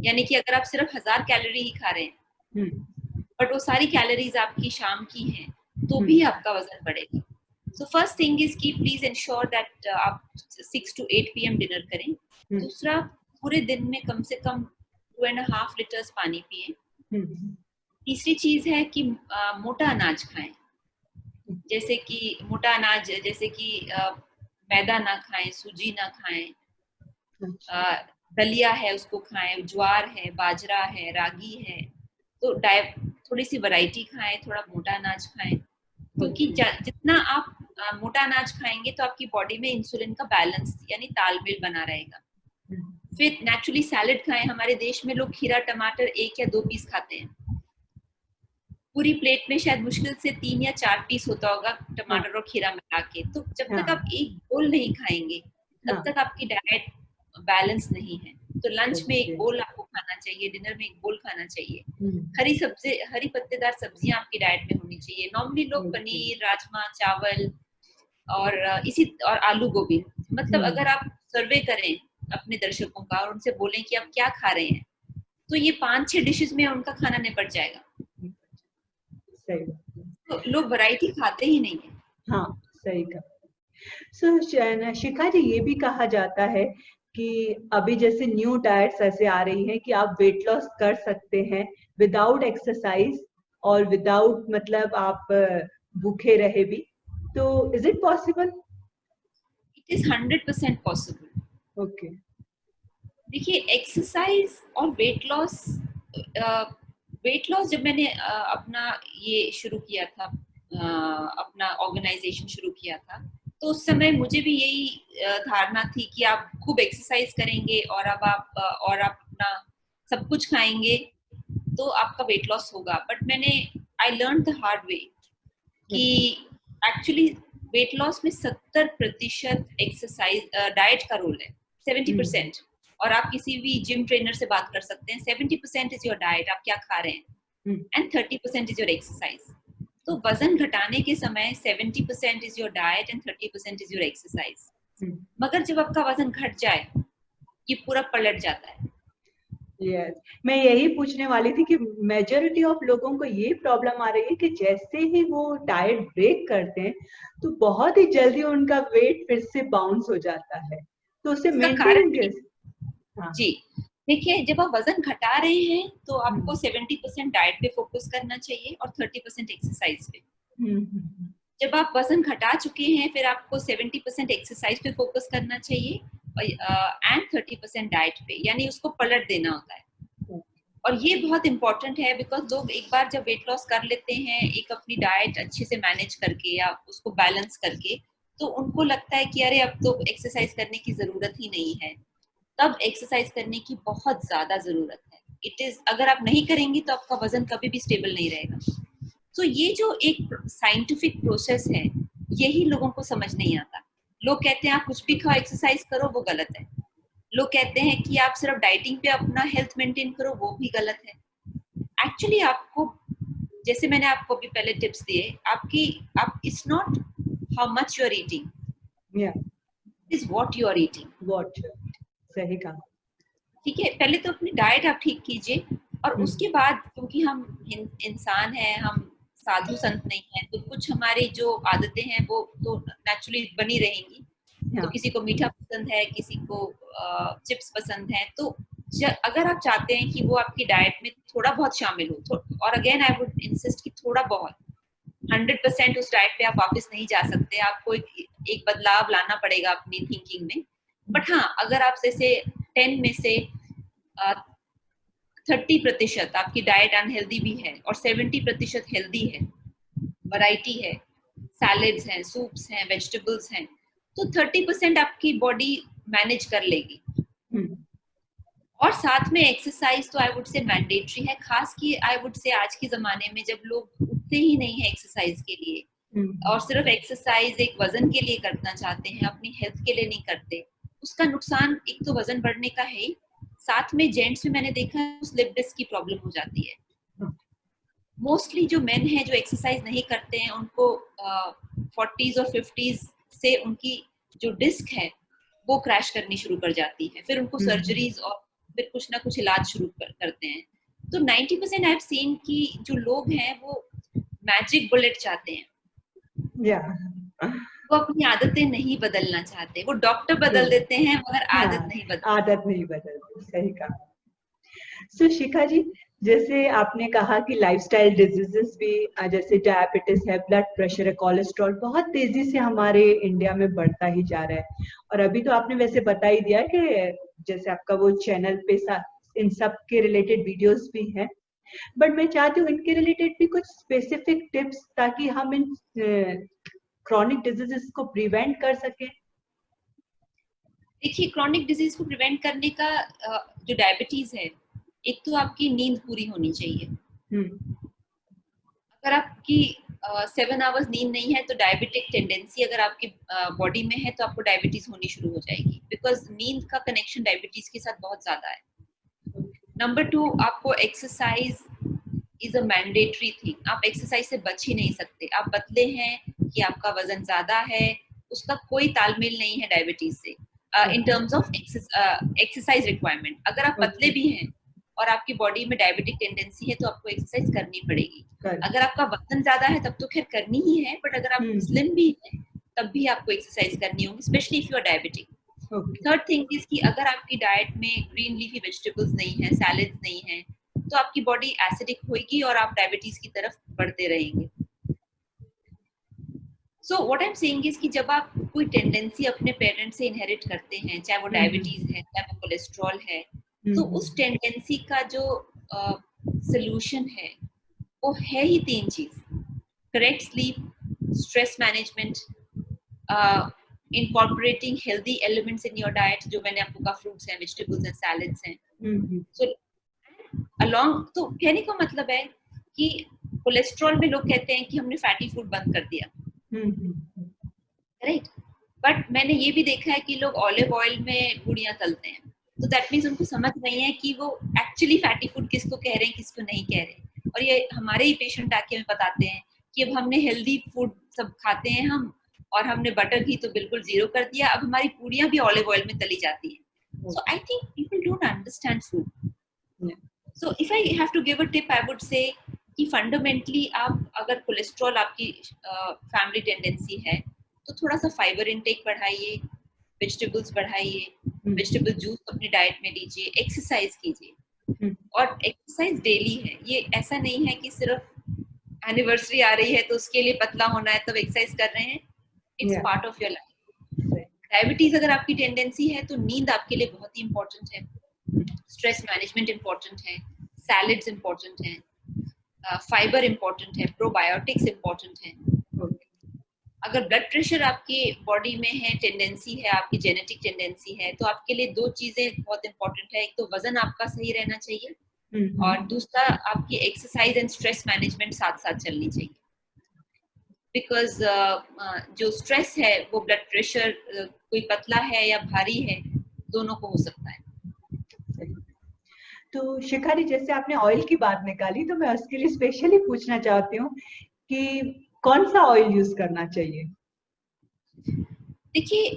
यानी कि अगर आप सिर्फ 1000 कैलोरी ही खा रहे हैं बट वो सारी कैलोरीज आपकी शाम की हैं तो भी आपका वजन बढ़ेगा। सो फर्स्ट थिंग इज कि प्लीज इंश्योर दैट आप 6 to 8 PM डिनर करें। दूसरा, पूरे दिन में कम से कम 2.5 लीटर्स पानी पिए। तीसरी चीज है कि मोटा अनाज खाएं, जैसे कि मोटा अनाज जैसे कि मैदा ना खाएं, सूजी ना खाएं, दलिया है उसको खाएं, ज्वार है, बाजरा है, रागी है। तो थोड़ी सी वैरायटी खाएं, थोड़ा मोटा अनाज खाएं, क्योंकि जितना आप मोटा अनाज खाएंगे तो आपकी बॉडी में इंसुलिन का बैलेंस यानी तालमेल बना रहेगा। फिर नेचुरली सैलेड खाएं। हमारे देश में लोग खीरा टमाटर 1 या 2 पीस खाते हैं, पूरी प्लेट में शायद मुश्किल से 3 या 4 पीस होता होगा टमाटर और खीरा मिला के। तो जब तक आप एक बोल नहीं खाएंगे तब तक आपकी डाइट बैलेंस नहीं है। तो लंच में एक बोल आपको खाना चाहिए, डिनर में एक बोल खाना चाहिए। हरी पत्तेदार सब्जियां आपकी डाइट में होनी चाहिए। नॉर्मली लोग पनीर, राजमा, चावल और आलू गोभी, मतलब अगर आप सर्वे करें अपने दर्शकों का और उनसे बोलें कि आप क्या खा रहे हैं तो ये 5-6 डिशेस में उनका खाना निपट जाएगा। सही। तो लोग वैरायटी खाते ही नहीं है। हाँ, सही कहा। शिखा जी, ये भी कहा जाता है कि अभी जैसे न्यू डाइट्स ऐसे आ रही हैं कि आप वेट लॉस कर सकते हैं विदाउट एक्सरसाइज और विदाउट मतलब आप भूखे रहे भी, तो is it possible? It is 100% possible. Okay. देखिए एक्सरसाइज और वेट लॉस जब मैंने अपना ये शुरू किया था, अपना ऑर्गेनाइजेशन शुरू किया था, तो उस समय मुझे भी यही धारणा थी कि आप खूब एक्सरसाइज करेंगे और अब आप अपना सब कुछ खाएंगे तो आपका वेट लॉस होगा। बट मैंने I learn the hard way कि एक्चुअली वेट लॉस में 70% एक्सरसाइज डाइट का रोल है, 70%। और आप किसी भी जिम ट्रेनर से बात कर सकते हैं, 70% इज योर डाइट, आप क्या खा रहे हैं, एंड 30% इज योर एक्सरसाइज। तो वजन घटाने के समय 70% is your diet and 30% is your exercise. मगर जब आपका वजन घट जाए ये पूरा पलट जाता है। Yes. मैं यही पूछने वाली थी कि मेजोरिटी ऑफ लोगों को ये प्रॉब्लम आ रही है कि जैसे ही वो डाइट ब्रेक करते हैं तो बहुत ही जल्दी उनका वेट फिर से बाउंस हो जाता है, तो उसे मेंटेन कैसे? हाँ। जी, देखिए जब आप वजन घटा रहे हैं तो आपको 70% डाइट पे फोकस करना चाहिए और 30% एक्सरसाइज पे। जब आप वजन घटा चुके हैं फिर आपको 70% एक्सरसाइज पे फोकस करना चाहिए एंड 30% डाइट पे, यानी उसको पलट देना होता है। और ये बहुत इंपॉर्टेंट है बिकॉज लोग एक बार जब वेट लॉस कर लेते हैं एक अपनी डाइट अच्छे से मैनेज करके या उसको बैलेंस करके, तो उनको लगता है कि अरे अब तो एक्सरसाइज करने की जरूरत ही नहीं है। तब एक्सरसाइज करने की बहुत ज्यादा जरूरत है। इट इज, अगर आप नहीं करेंगे तो आपका वजन कभी भी स्टेबल नहीं रहेगा। तो ये जो एक साइंटिफिक प्रोसेस है यही लोगों को समझ नहीं आता। लोग कहते हैं आप कुछ भी खाओ एक्सरसाइज करो, वो गलत है। लोग कहते हैं कि आप सिर्फ डाइटिंग पे अपना हेल्थ मेंटेन करो, वो भी गलत है। एक्चुअली आपको, जैसे मैंने आपको अभी पहले टिप्स दिए, आप it's not how much you are eating, is what you are eating. सही कहा। ठीक है, पहले तो अपनी डाइट आप ठीक कीजिए और उसके बाद, क्योंकि हम इंसान हैं, हम साधु संत नहीं है, तो कुछ हमारी जो आदतें हैं वो तो नेचुरली बनी रहेंगी। तो किसी को मीठा पसंद है, किसी को चिप्स पसंद है, तो अगर आप चाहते हैं कि वो आपकी डाइट में थोड़ा बहुत शामिल हो, और अगेन आई वुड इंसिस्ट कि थोड़ा बहुत, 100% उस डाइट पे आप वापस नहीं जा सकते, आपको एक बदलाव लाना पड़ेगा अपनी थिंकिंग में। बट हाँ, अगर आप जैसे 10 में से 30% आपकी डाइट अनहेल्दी भी है और 70% हेल्दी है, वैरायटी है, सैलेड्स हैं, सूप्स हैं, वेजिटेबल्स हैं, तो 30% आपकी बॉडी मैनेज कर लेगी। और साथ में एक्सरसाइज तो आई वुड से मैंडेटरी है, खास की आई वुड से आज के जमाने में जब लोग उठते ही नहीं है एक्सरसाइज के लिए और सिर्फ एक्सरसाइज एक वजन के लिए करना चाहते हैं, अपनी हेल्थ के लिए नहीं करते। उसका नुकसान एक तो वजन बढ़ने का है, साथ में जेंट्स में मैंने देखा है स्लिप डिस्क की प्रॉब्लम हो जाती है। मोस्टली जो मेन है जो एक्सरसाइज नहीं करते हैं उनको 40s और 50s से उनकी जो डिस्क है वो क्रैश करनी शुरू कर जाती है, फिर उनको सर्जरीज और फिर कुछ ना कुछ इलाज शुरू करते हैं। तो 90% आई हैव सीन कि जो लोग हैं वो मैजिक बुलेट चाहते हैं, वो अपनी आदतें नहीं बदलना चाहते, वो डॉक्टर बदल देते हैं मगर आदत नहीं बदलती। सही कहा। शिखा जी, जैसे आपने कहा कि लाइफस्टाइल डिजीजेस भी जैसे डायबिटीज है, ब्लड प्रेशर है, कोलेस्ट्रॉल बहुत तेजी से हमारे इंडिया में बढ़ता ही जा रहा है। और अभी तो आपने वैसे बता ही दिया कि जैसे आपका वो चैनल पे इन सब के रिलेटेड वीडियोस भी हैं, बट मैं चाहती हूँ इनके रिलेटेड भी कुछ स्पेसिफिक टिप्स ताकि हम इन क्रॉनिक डिजीजेस को प्रिवेंट कर सकें। देखिए, क्रॉनिक डिजीज को प्रिवेंट करने का जो डायबिटीज है, एक तो आपकी नींद पूरी होनी चाहिए। अगर आपकी 7 आवर्स नींद नहीं है तो डायबिटिक टेंडेंसी अगर आपकी बॉडी में है तो आपको डायबिटीज होनी शुरू हो जाएगी, बिकॉज नींद का कनेक्शन डायबिटीज के साथ बहुत ज्यादा है। नंबर 2, आपको exercise is a mandatory thing. आप एक्सरसाइज से बच ही नहीं सकते। आप पतले हैं कि आपका वजन ज्यादा है, उसका कोई तालमेल नहीं है डायबिटीज से in terms of exercise requirement. अगर आप पतले भी हैं और आपकी बॉडी में डायबिटिक टेंडेंसी है तो आपको एक्सरसाइज करनी पड़ेगी। अगर आपका वजन ज्यादा है तब तो खैर करनी ही है, बट अगर आप स्लिम भी हैं तब भी आपको एक्सरसाइज करनी होगी, specially if you are diabetic. Third thing is कि अगर आपकी डाइट में ग्रीन लीफी वेजिटेबल्स नहीं है, सैलेड्स नहीं है, तो आपकी बॉडी एसिडिक होगी और आप डायबिटीज की तरफ बढ़ते रहेंगे। So what I am saying is कि जब आप कोई टेंडेंसी अपने पेरेंट्स से इनहेरिट करते हैं, चाहे वो डायबिटीज है, चाहे वो कोलेस्ट्रॉल है, तो उस टेंडेंसी का जो सोल्यूशन है वो है ही 3 चीज: correct sleep, stress management, incorporating healthy elements in your diet, जो मैंने आपको कहा फ्रूट्स हैं, वेजिटेबल्स हैं, सैलेड्स हैं। So along, तो कहने का मतलब है कि कोलेस्ट्रॉल में लोग कहते हैं कि हमने फैटी फूड बंद कर दिया, राइट, बट मैंने ये भी देखा है कि लोग ऑलिव ऑयल में पूड़ियां तलते हैं, तो दैट मीन्स उनको समझ नहीं है कि वो एक्चुअली फैटी फूड किसको कह रहे हैं, किसको नहीं कह रहे। और ये हमारे ही पेशेंट आके हमें बताते हैं कि अब हमने हेल्दी फूड सब खाते हैं हम, और हमने बटर घी तो बिल्कुल जीरो कर दिया, अब हमारी पूड़ियां भी ऑलिव ऑयल में तली जाती हैं। So I think people don't understand food. So if I have to give a tip, I would say कि फंडामेंटली आप अगर कोलेस्ट्रॉल आपकी फैमिली टेंडेंसी है तो थोड़ा सा फाइबर इनटेक बढ़ाइए, वेजिटेबल्स बढ़ाइए, वेजिटेबल जूस अपनी डाइट में लीजिए, एक्सरसाइज कीजिए। और एक्सरसाइज डेली है, ये ऐसा नहीं है कि सिर्फ एनिवर्सरी आ रही है तो उसके लिए पतला होना है तब एक्सरसाइज कर रहे हैं। It's part of your life. Diabetes अगर आपकी टेंडेंसी है तो नींद आपके लिए बहुत ही इंपॉर्टेंट है, स्ट्रेस मैनेजमेंट इंपॉर्टेंट है, सैलेड्स इंपॉर्टेंट है, फाइबर इंपॉर्टेंट है, प्रोबायोटिक्स इंपॉर्टेंट है। अगर ब्लड प्रेशर आपके बॉडी में है, टेंडेंसी है, आपकी जेनेटिक टेंडेंसी है, तो आपके लिए 2 चीजें बहुत इंपॉर्टेंट है। एक तो वजन आपका सही रहना चाहिए और दूसरा आपकी एक्सरसाइज एंड स्ट्रेस मैनेजमेंट साथ साथ चलनी चाहिए। बिकॉज जो स्ट्रेस है वो ब्लड प्रेशर, कोई पतला है या भारी है, दोनों को हो सकता है। तो शिखा जी, जैसे आपने ऑयल की बात निकाली तो मैं उसके लिए स्पेशली पूछना चाहती हूँ कि कौन सा ऑयल यूज करना चाहिए? देखिए,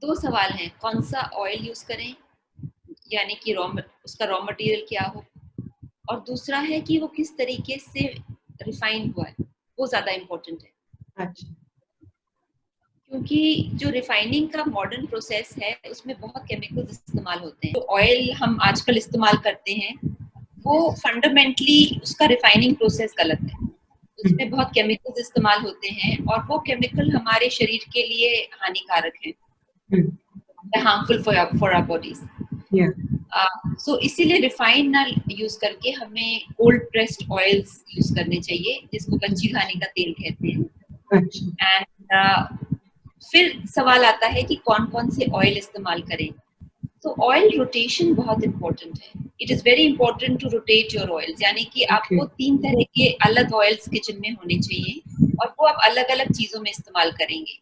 2 सवाल हैं, कौन सा ऑयल यूज करें, यानी कि उसका रॉ मटेरियल क्या हो, और दूसरा है कि वो किस तरीके से रिफाइन हुआ है, वो ज्यादा इम्पोर्टेंट है। अच्छा। क्योंकि जो रिफाइनिंग का मॉडर्न प्रोसेस है उसमें बहुत केमिकल्स इस्तेमाल होते हैं। जो ऑयल हम आजकल इस्तेमाल करते हैं वो फंडामेंटली उसका रिफाइनिंग प्रोसेस गलत है। उसमें बहुत केमिकल्स इस्तेमाल होते हैं और वो केमिकल हमारे शरीर के लिए हानिकारक हैं, हार्मफुल फॉर आवर बॉडीज। सो इसीलिए रिफाइंड ना यूज करके हमें कोल्ड प्रेस्ड ऑयल्स यूज करने चाहिए, जिसको कच्ची घानी का तेल कहते हैं। एंड फिर सवाल आता है कि कौन कौन से ऑयल इस्तेमाल करें। तो ऑयल रोटेशन बहुत इंपॉर्टेंट है। It is very important to rotate your oils, यानी कि आपको 3 तरह के अलग ऑयल्स किचन में होने चाहिए और वो आप अलग अलग चीजों में इस्तेमाल करेंगे।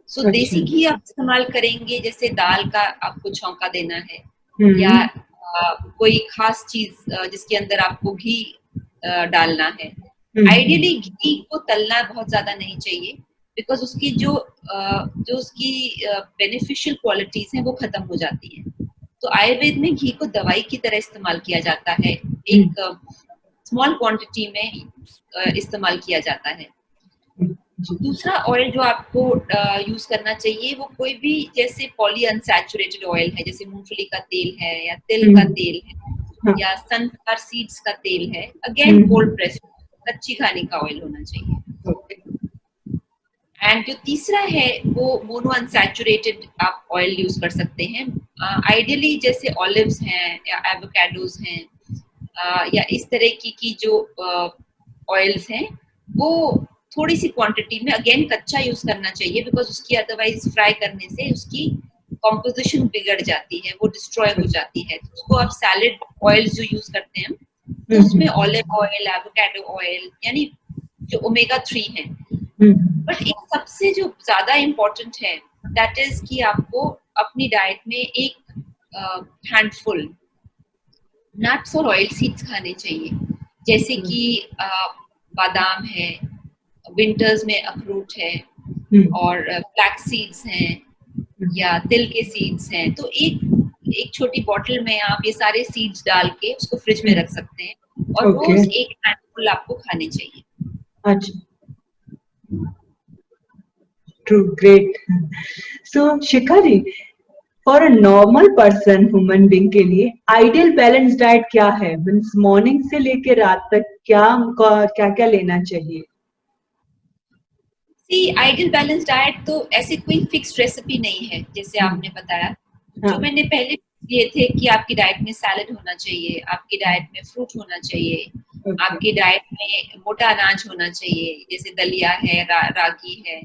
सो देसी घी आप इस्तेमाल करेंगे, जैसे दाल का आपको छौंका देना है, या कोई खास चीज जिसके अंदर आपको घी डालना है। आइडियली घी को तलना बहुत ज्यादा नहीं चाहिए, बिकॉज उसकी जो उसकी बेनिफिशियल क्वालिटीज हैं वो खत्म हो जाती हैं। तो आयुर्वेद में घी को दवाई की तरह इस्तेमाल किया जाता है, एक स्मॉल क्वांटिटी में इस्तेमाल किया जाता है। दूसरा ऑयल जो आपको यूज करना चाहिए वो कोई भी जैसे पॉली अनसैचुरेटेड ऑयल है, जैसे मूंगफली का तेल है या तिल का तेल है या सनफ्लावर सीड्स का तेल है। अगेन कोल्ड प्रेस्ड कच्ची घानी का ऑयल होना चाहिए। एंड जो तीसरा है वो मोनो अनसैचुरेटेड आप ऑयल यूज कर सकते हैं। आइडियली जैसे ऑलिव्स हैं या एवोकाडोज हैं या इस तरह की जो ऑयल्स हैं वो थोड़ी सी क्वांटिटी में, अगेन कच्चा यूज करना चाहिए, बिकॉज उसकी अदरवाइज फ्राई करने से उसकी कॉम्पोजिशन बिगड़ जाती है, वो डिस्ट्रॉय हो जाती है। तो उसको आप सैलेड ऑयल जो यूज करते हैं तो उसमें ऑलिव ऑयल, एवोकाडो ऑयल, यानी जो ओमेगा 3 है। बट एक सबसे जो ज्यादा इम्पोर्टेंट है दैट इज कि आपको अपनी डाइट में एक हैंडफुल नट्स और ऑयल सीड्स खाने चाहिए, जैसे कि बादाम है, विंटर्स में अखरोट है, और फ्लैक्स सीड्स हैं या तिल के सीड्स हैं। तो एक छोटी बॉटल में आप ये सारे सीड्स डाल के उसको फ्रिज में रख सकते हैं और रोज एक हैंडफुल आपको खाने चाहिए। अच्छा, true, great. So Shikha ji, for a normal person, human being के लिए आइडियल बैलेंस डाइट क्या है? मींस मॉर्निंग से लेके रात तक क्या क्या लेना चाहिए? आइडियल बैलेंस डाइट तो ऐसे कोई फिक्स रेसिपी नहीं है, जैसे आपने बताया। जो मैंने पहले ये थे कि आपकी डाइट में सैलेड होना चाहिए, आपकी डाइट में फ्रूट होना चाहिए, आपकी डाइट में मोटा अनाज होना चाहिए, जैसे दलिया है, रागी है,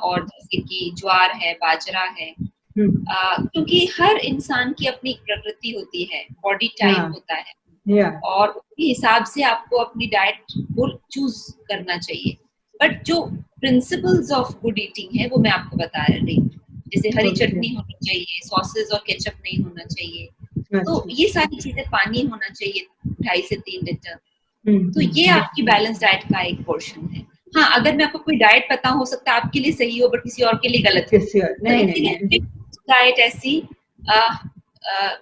और जैसे कि ज्वार है, बाजरा है। क्योंकि हर इंसान की अपनी प्रकृति होती है, बॉडी टाइप होता है, और उसके हिसाब से आपको अपनी डाइट को चूज करना चाहिए। बट जो प्रिंसिपल्स ऑफ गुड ईटिंग है वो मैं आपको बता रही हूँ, जैसे हरी चटनी होनी चाहिए, सॉसेस और केचप नहीं होना चाहिए। तो ये सारी चीजें, पानी होना चाहिए 2.5 से 3 लीटर। तो ये आपकी बैलेंस डाइट का एक पोर्शन है। हाँ, अगर मैं आपको कोई डाइट पता, हो सकता है आपके लिए सही हो बट किसी और के लिए गलत हो। डाइट ऐसी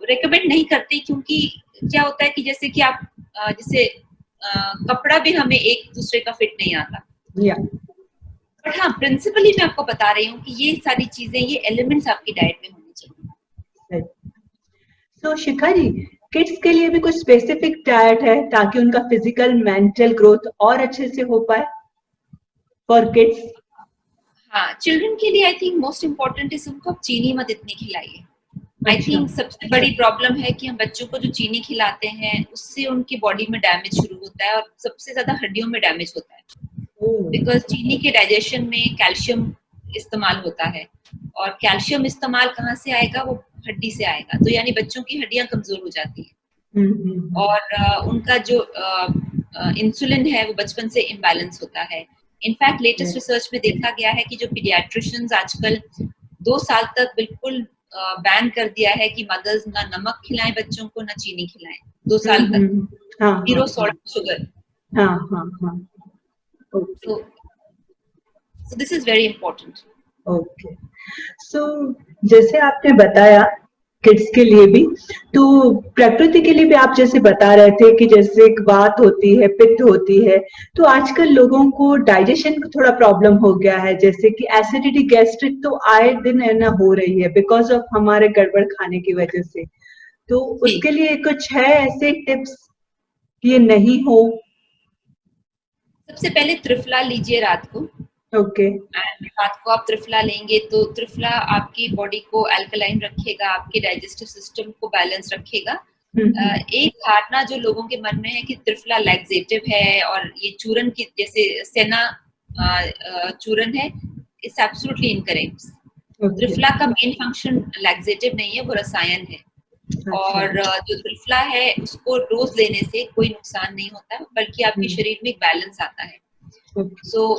रेकमेंड नहीं करती, क्योंकि क्या होता है कि जैसे कि आप जैसे कपड़ा भी हमें एक दूसरे का फिट नहीं आता। बट हाँ, प्रिंसिपली मैं आपको बता रही हूँ कि ये सारी चीजें, ये एलिमेंट्स आपकी डाइट में होनी चाहिए। तो शिखा जी, किड्स के लिए भी कुछ स्पेसिफिक डाइट है ताकि उनका फिजिकल मेंटल ग्रोथ और अच्छे से हो पाए फॉर किड्स? हाँ, चिल्ड्रन के लिए आई थिंक मोस्ट इम्पोर्टेंट है उनको आप चीनी मत इतनी खिलाइए। आई थिंक सबसे बड़ी प्रॉब्लम है कि हम बच्चों को जो चीनी खिलाते हैं उससे उनकी बॉडी में डैमेज शुरू होता है, और सबसे ज्यादा हड्डियों में डैमेज होता है, बिकॉज चीनी के डाइजेशन में कैल्शियम इस्तेमाल होता है, और कैल्शियम इस्तेमाल कहाँ से आएगा? वो हड्डी से आएगा। तो यानी बच्चों की हड्डियां कमजोर हो जाती हैं, और उनका जो इंसुलिन है वो बचपन से इम्बैलेंस होता है। इनफैक्ट लेटेस्ट रिसर्च में देखा गया है कि जो पीडियाट्रिशियंस आजकल 2 साल तक बिल्कुल बैन कर दिया है कि मदर्स ना नमक खिलाएं बच्चों को, ना चीनी खिलाएं 2 साल तक, 0 salt sugar. So this is very important. Okay. So जैसे आपने बताया किड्स के लिए भी, तो प्रकृति के लिए भी आप जैसे बता रहे थे कि जैसे वात होती है, पित्त होती है, तो आजकल लोगों को डाइजेशन का थोड़ा प्रॉब्लम हो गया है, जैसे कि एसिडिटी, गैस्ट्रिक तो आए दिन है ना हो रही है बिकॉज ऑफ हमारे गड़बड़ खाने की वजह से। तो उसके लिए कुछ है ऐसे टिप्स कि ये नहीं हो? सबसे पहले त्रिफला लीजिए रात को। ओके। रात को आप त्रिफला लेंगे तो त्रिफला आपकी बॉडी को अल्कलाइन रखेगा, आपके डाइजेस्टिव सिस्टम को बैलेंस रखेगा। एक धारणा जो लोगों के मन में है कि त्रिफला लैक्सेटिव है और ये चूरन की जैसे सेना चूरन है, इट्स एब्सोल्युटली इनकरेक्ट। त्रिफला का मेन फंक्शन लैक्सेटिव नहीं है, वो रसायन है। और जो त्रिफला है उसको रोज लेने से कोई नुकसान नहीं होता, बल्कि आपके शरीर में एक बैलेंस आता है। So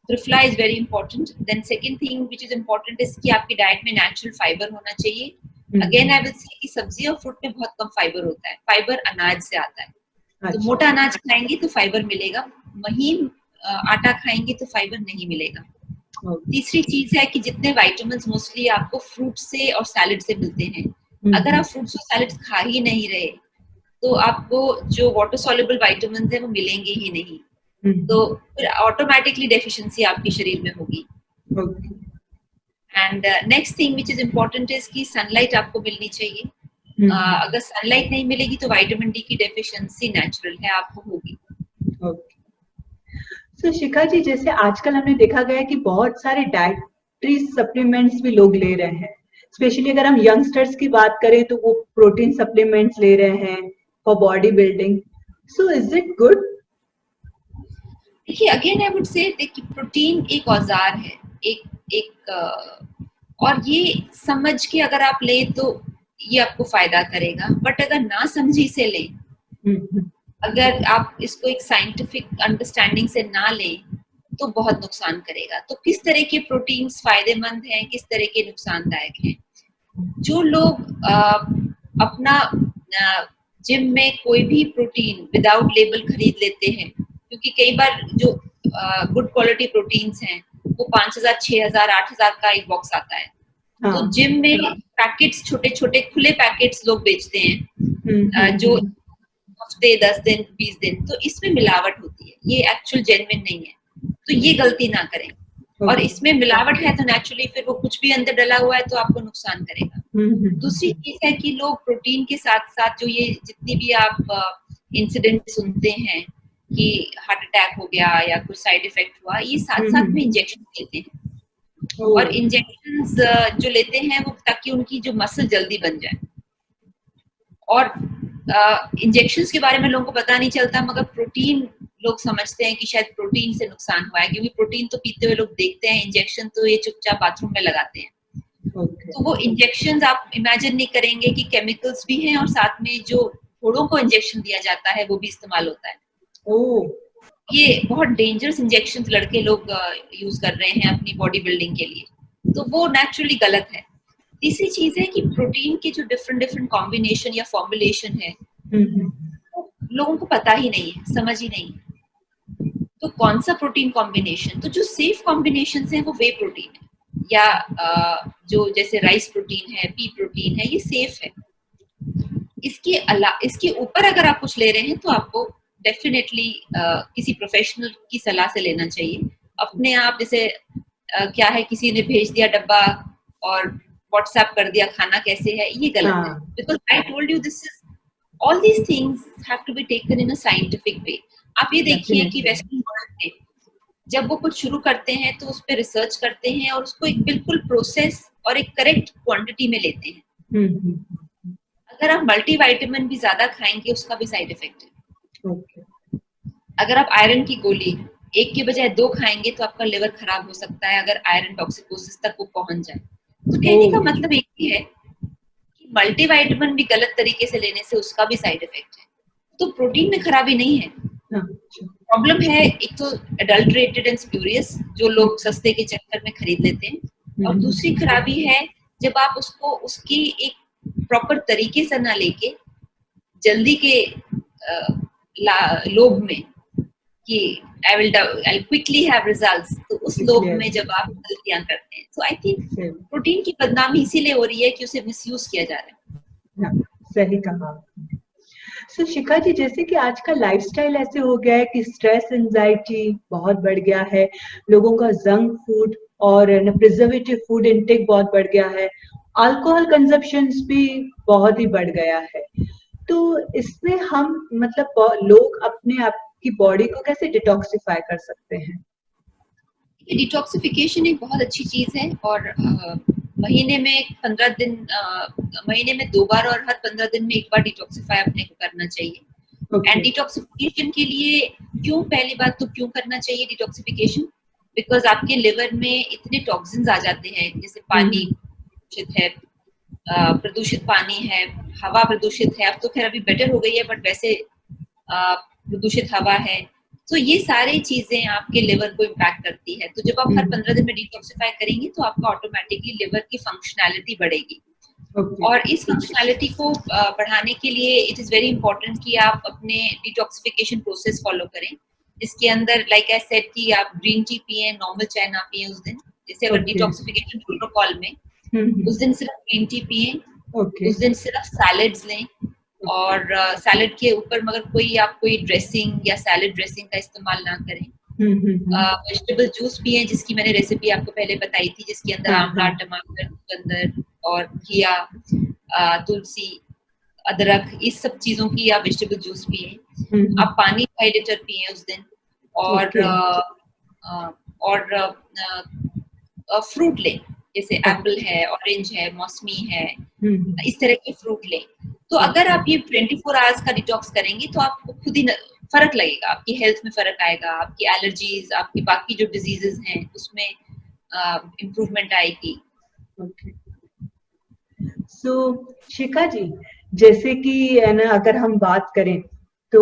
triphala is very important. Then second thing which is important is कि आपकी डाइट में नेचुरल फाइबर होना चाहिए। अगेन आई विल से कि सब्जी और फ्रूट में बहुत कम फाइबर होता है, फाइबर अनाज से आता है। तो मोटा अनाज खाएंगे तो फाइबर मिलेगा, महीन आटा खाएंगे तो फाइबर नहीं मिलेगा। तीसरी चीज है कि जितने विटामिन मोस्टली आपको फ्रूट से और सैलेड से मिलते हैं, अगर आप फ्रूट्स और सैलेड खा ही नहीं रहे तो आपको जो वाटर सॉल्युबल विटामिन है वो मिलेंगे ही नहीं, तो फिर ऑटोमेटिकली डेफिशिएंसी आपके शरीर में होगी। And next thing which is important is कि सनलाइट आपको मिलनी चाहिए। अगर सनलाइट नहीं मिलेगी तो विटामिन डी की डेफिशिएंसी नेचुरल है, आपको होगी। तो शिखा जी, जैसे आजकल हमने देखा गया है कि बहुत सारे डाइटरी सप्लीमेंट्स भी लोग ले रहे हैं, स्पेशली अगर हम यंगस्टर्स की बात करें तो वो प्रोटीन सप्लीमेंट्स ले रहे हैं for body building. So is it good? देखिए, अगेन आई वुड से देखिए, प्रोटीन एक औजार है, और ये समझ के अगर आप ले तो ये आपको फायदा करेगा, बट अगर ना समझी से ले, अगर आप इसको एक साइंटिफिक अंडरस्टैंडिंग से ना ले तो बहुत नुकसान करेगा। तो किस तरह के प्रोटीन्स फायदेमंद हैं, किस तरह के नुकसानदायक हैं? जो लोग अपना जिम में कोई भी प्रोटीन विदाउट लेबल खरीद लेते हैं, क्योंकि कई बार जो गुड क्वालिटी प्रोटीन्स हैं वो 5,000, 6,000, 8,000 का एक बॉक्स आता है। तो जिम में पैकेट्स, छोटे छोटे खुले पैकेट्स लोग बेचते हैं, जो हफ्ते 10 दिन 20 दिन, तो इसमें मिलावट होती है, ये एक्चुअल जेन्युइन नहीं है, तो ये गलती ना करें। और इसमें मिलावट है तो नेचुरली फिर वो कुछ भी अंदर डला हुआ है तो आपको नुकसान करेगा। दूसरी चीज है कि लोग प्रोटीन के साथ साथ जो ये जितनी भी आप इंसिडेंट सुनते हैं कि हार्ट अटैक हो गया या कुछ साइड इफेक्ट हुआ, ये साथ साथ में इंजेक्शन लेते हैं। और इंजेक्शंस जो लेते हैं वो ताकि उनकी जो मसल जल्दी बन जाए। और इंजेक्शंस के बारे में लोगों को पता नहीं चलता, मगर प्रोटीन लोग समझते हैं कि शायद प्रोटीन से नुकसान हुआ है, क्योंकि प्रोटीन तो पीते हुए लोग देखते हैं, इंजेक्शन तो ये चुपचाप बाथरूम में लगाते हैं। तो वो इंजेक्शंस आप इमेजिन नहीं करेंगे कि केमिकल्स भी हैं, और साथ में जो घोड़ों को इंजेक्शन दिया जाता है वो भी इस्तेमाल होता है। ये बहुत डेंजरस इंजेक्शंस लड़के लोग यूज कर रहे हैं अपनी बॉडी बिल्डिंग के लिए, तो वो नेचुरली गलत है। तीसरी चीज है कि प्रोटीन के जो डिफरेंट कॉम्बिनेशन या फॉर्मुलेशन है, लोगों को पता ही नहीं है, समझ ही नहीं है। तो कौन सा प्रोटीन कॉम्बिनेशन, तो जो सेफ कॉम्बिनेशन है वो वे प्रोटीन है, या जो जैसे राइस प्रोटीन है, पी प्रोटीन है, ये सेफ है। इसके ऊपर अगर आप कुछ ले रहे हैं तो आपको डेफिनेटली किसी प्रोफेशनल की सलाह से लेना चाहिए। अपने आप जैसे क्या है, किसी ने भेज दिया डब्बा और व्हाट्सएप कर दिया खाना कैसे है, ये गलत है। Because I told you this is all these things have to be taken in a scientific way. आप ये देखिए कि वेस्टर्न वर्ल्ड में जब वो कुछ शुरू करते हैं तो उस पर रिसर्च करते हैं और उसको एक बिल्कुल प्रोसेस और एक करेक्ट क्वांटिटी में लेते हैं। अगर आप मल्टीविटामिन भी ज्यादा खाएंगे उसका भी साइड इफेक्ट है। अगर आप आयरन की गोली एक के बजाय 2 खाएंगे तो आपका लिवर खराब हो सकता है, अगर आयरन टॉक्सिकोसिस तक वो पहुंच जाए। तो कहने का मतलब एक ही है कि मल्टीविटामिन भी गलत तरीके से लेने से उसका भी साइड इफेक्ट है। तो प्रोटीन में खराबी नहीं है, प्रॉब्लम है एक तो एडल्टरेटेड एंड स्प्यूरियस जो लोग सस्ते के चक्कर में खरीद लेते हैं, और दूसरी खराबी है जब आप उसको उसकी एक प्रॉपर तरीके से ना लेके जल्दी के लोभ में कि I'll quickly have results, तो उस लोभ में जब आप गलतियां करते हैं, तो आई थिंक प्रोटीन की बदनामी इसीलिए हो रही है कि उसे मिसयूज किया जा रहा है। सही कहा। सो शिखा जी, जैसे कि आज का लाइफस्टाइल ऐसे हो गया है कि स्ट्रेस एंजाइटी बहुत बढ़ गया है, लोगों का जंक फूड और प्रिजर्वेटिव फूड इनटेक बहुत बढ़ गया है, अल्कोहल कंजप्शन भी बहुत ही बढ़ गया है। तो इसमें हम मतलब लोग अपने आप कि बॉडी को कैसे डिटॉक्सिफाई कर सकते हैं? डिटॉक्सिफिकेशन एक बहुत अच्छी चीज है और महीने में 15 दिन, महीने में 2 बार और हर 15 दिन में 1 बार डिटॉक्सिफाई अपने को करना चाहिए। एंड डिटॉक्सिफिकेशन के लिए पहली बात तो क्यों करना चाहिए डिटॉक्सिफिकेशन? बिकॉज आपके लिवर में इतने टॉक्सिन्स आ जाते हैं, जैसे पानी प्रदूषित है, प्रदूषित पानी है, हवा प्रदूषित है, अब तो खैर अभी बेटर हो गई है, बट वैसे प्रदूषित हवा है। तो ये सारी चीजें आपके लिवर को इम्पैक्ट करती है। तो जब आप हर 15 दिन में डिटॉक्सिफाई करेंगे तो आपका ऑटोमेटिकली लिवर की फंक्शनैलिटी बढ़ेगी। और इस फंक्शनैलिटी को बढ़ाने के लिए इट इज वेरी इंपॉर्टेंट कि आप अपने डिटॉक्सिफिकेशन प्रोसेस फॉलो करें। इसके अंदर लाइक आई सेड कि आप ग्रीन टी पिए, नॉर्मल चाय ना पिए उस दिन। जैसे अगर डिटॉक्सिफिकेशन प्रोटोकॉल में उस दिन सिर्फ ग्रीन टी पिए, उस दिन सिर्फ सैलेड्स लें, और सैलेड के ऊपर मगर कोई ड्रेसिंग या सैलेड ड्रेसिंग का इस्तेमाल ना करें। वेजिटेबल जूस पिए, जिसकी मैंने रेसिपी आपको पहले बताई थी, जिसके अंदर आंवला, टमाटर, चुकंदर और घिया, तुलसी, अदरक, इस सब चीजों की आप वेजिटेबल जूस पिए। आप पानी 5 लीटर पिए उस दिन, और फ्रूट लें, जैसे एप्पल है, ऑरेंज है, मौसमी है, इस तरह के फ्रूट लें। तो अगर आप ये 24 आवर्स का डिटॉक्स करेंगे तो आपको खुद ही फर्क लगेगा, आपकी हेल्थ में फर्क आएगा, आपकी एलर्जीज, आपकी बाकी जो डिजीजेस हैं उसमें इम्प्रूवमेंट आएगी। सो शिखा जी, जैसे कि ना अगर हम बात करें तो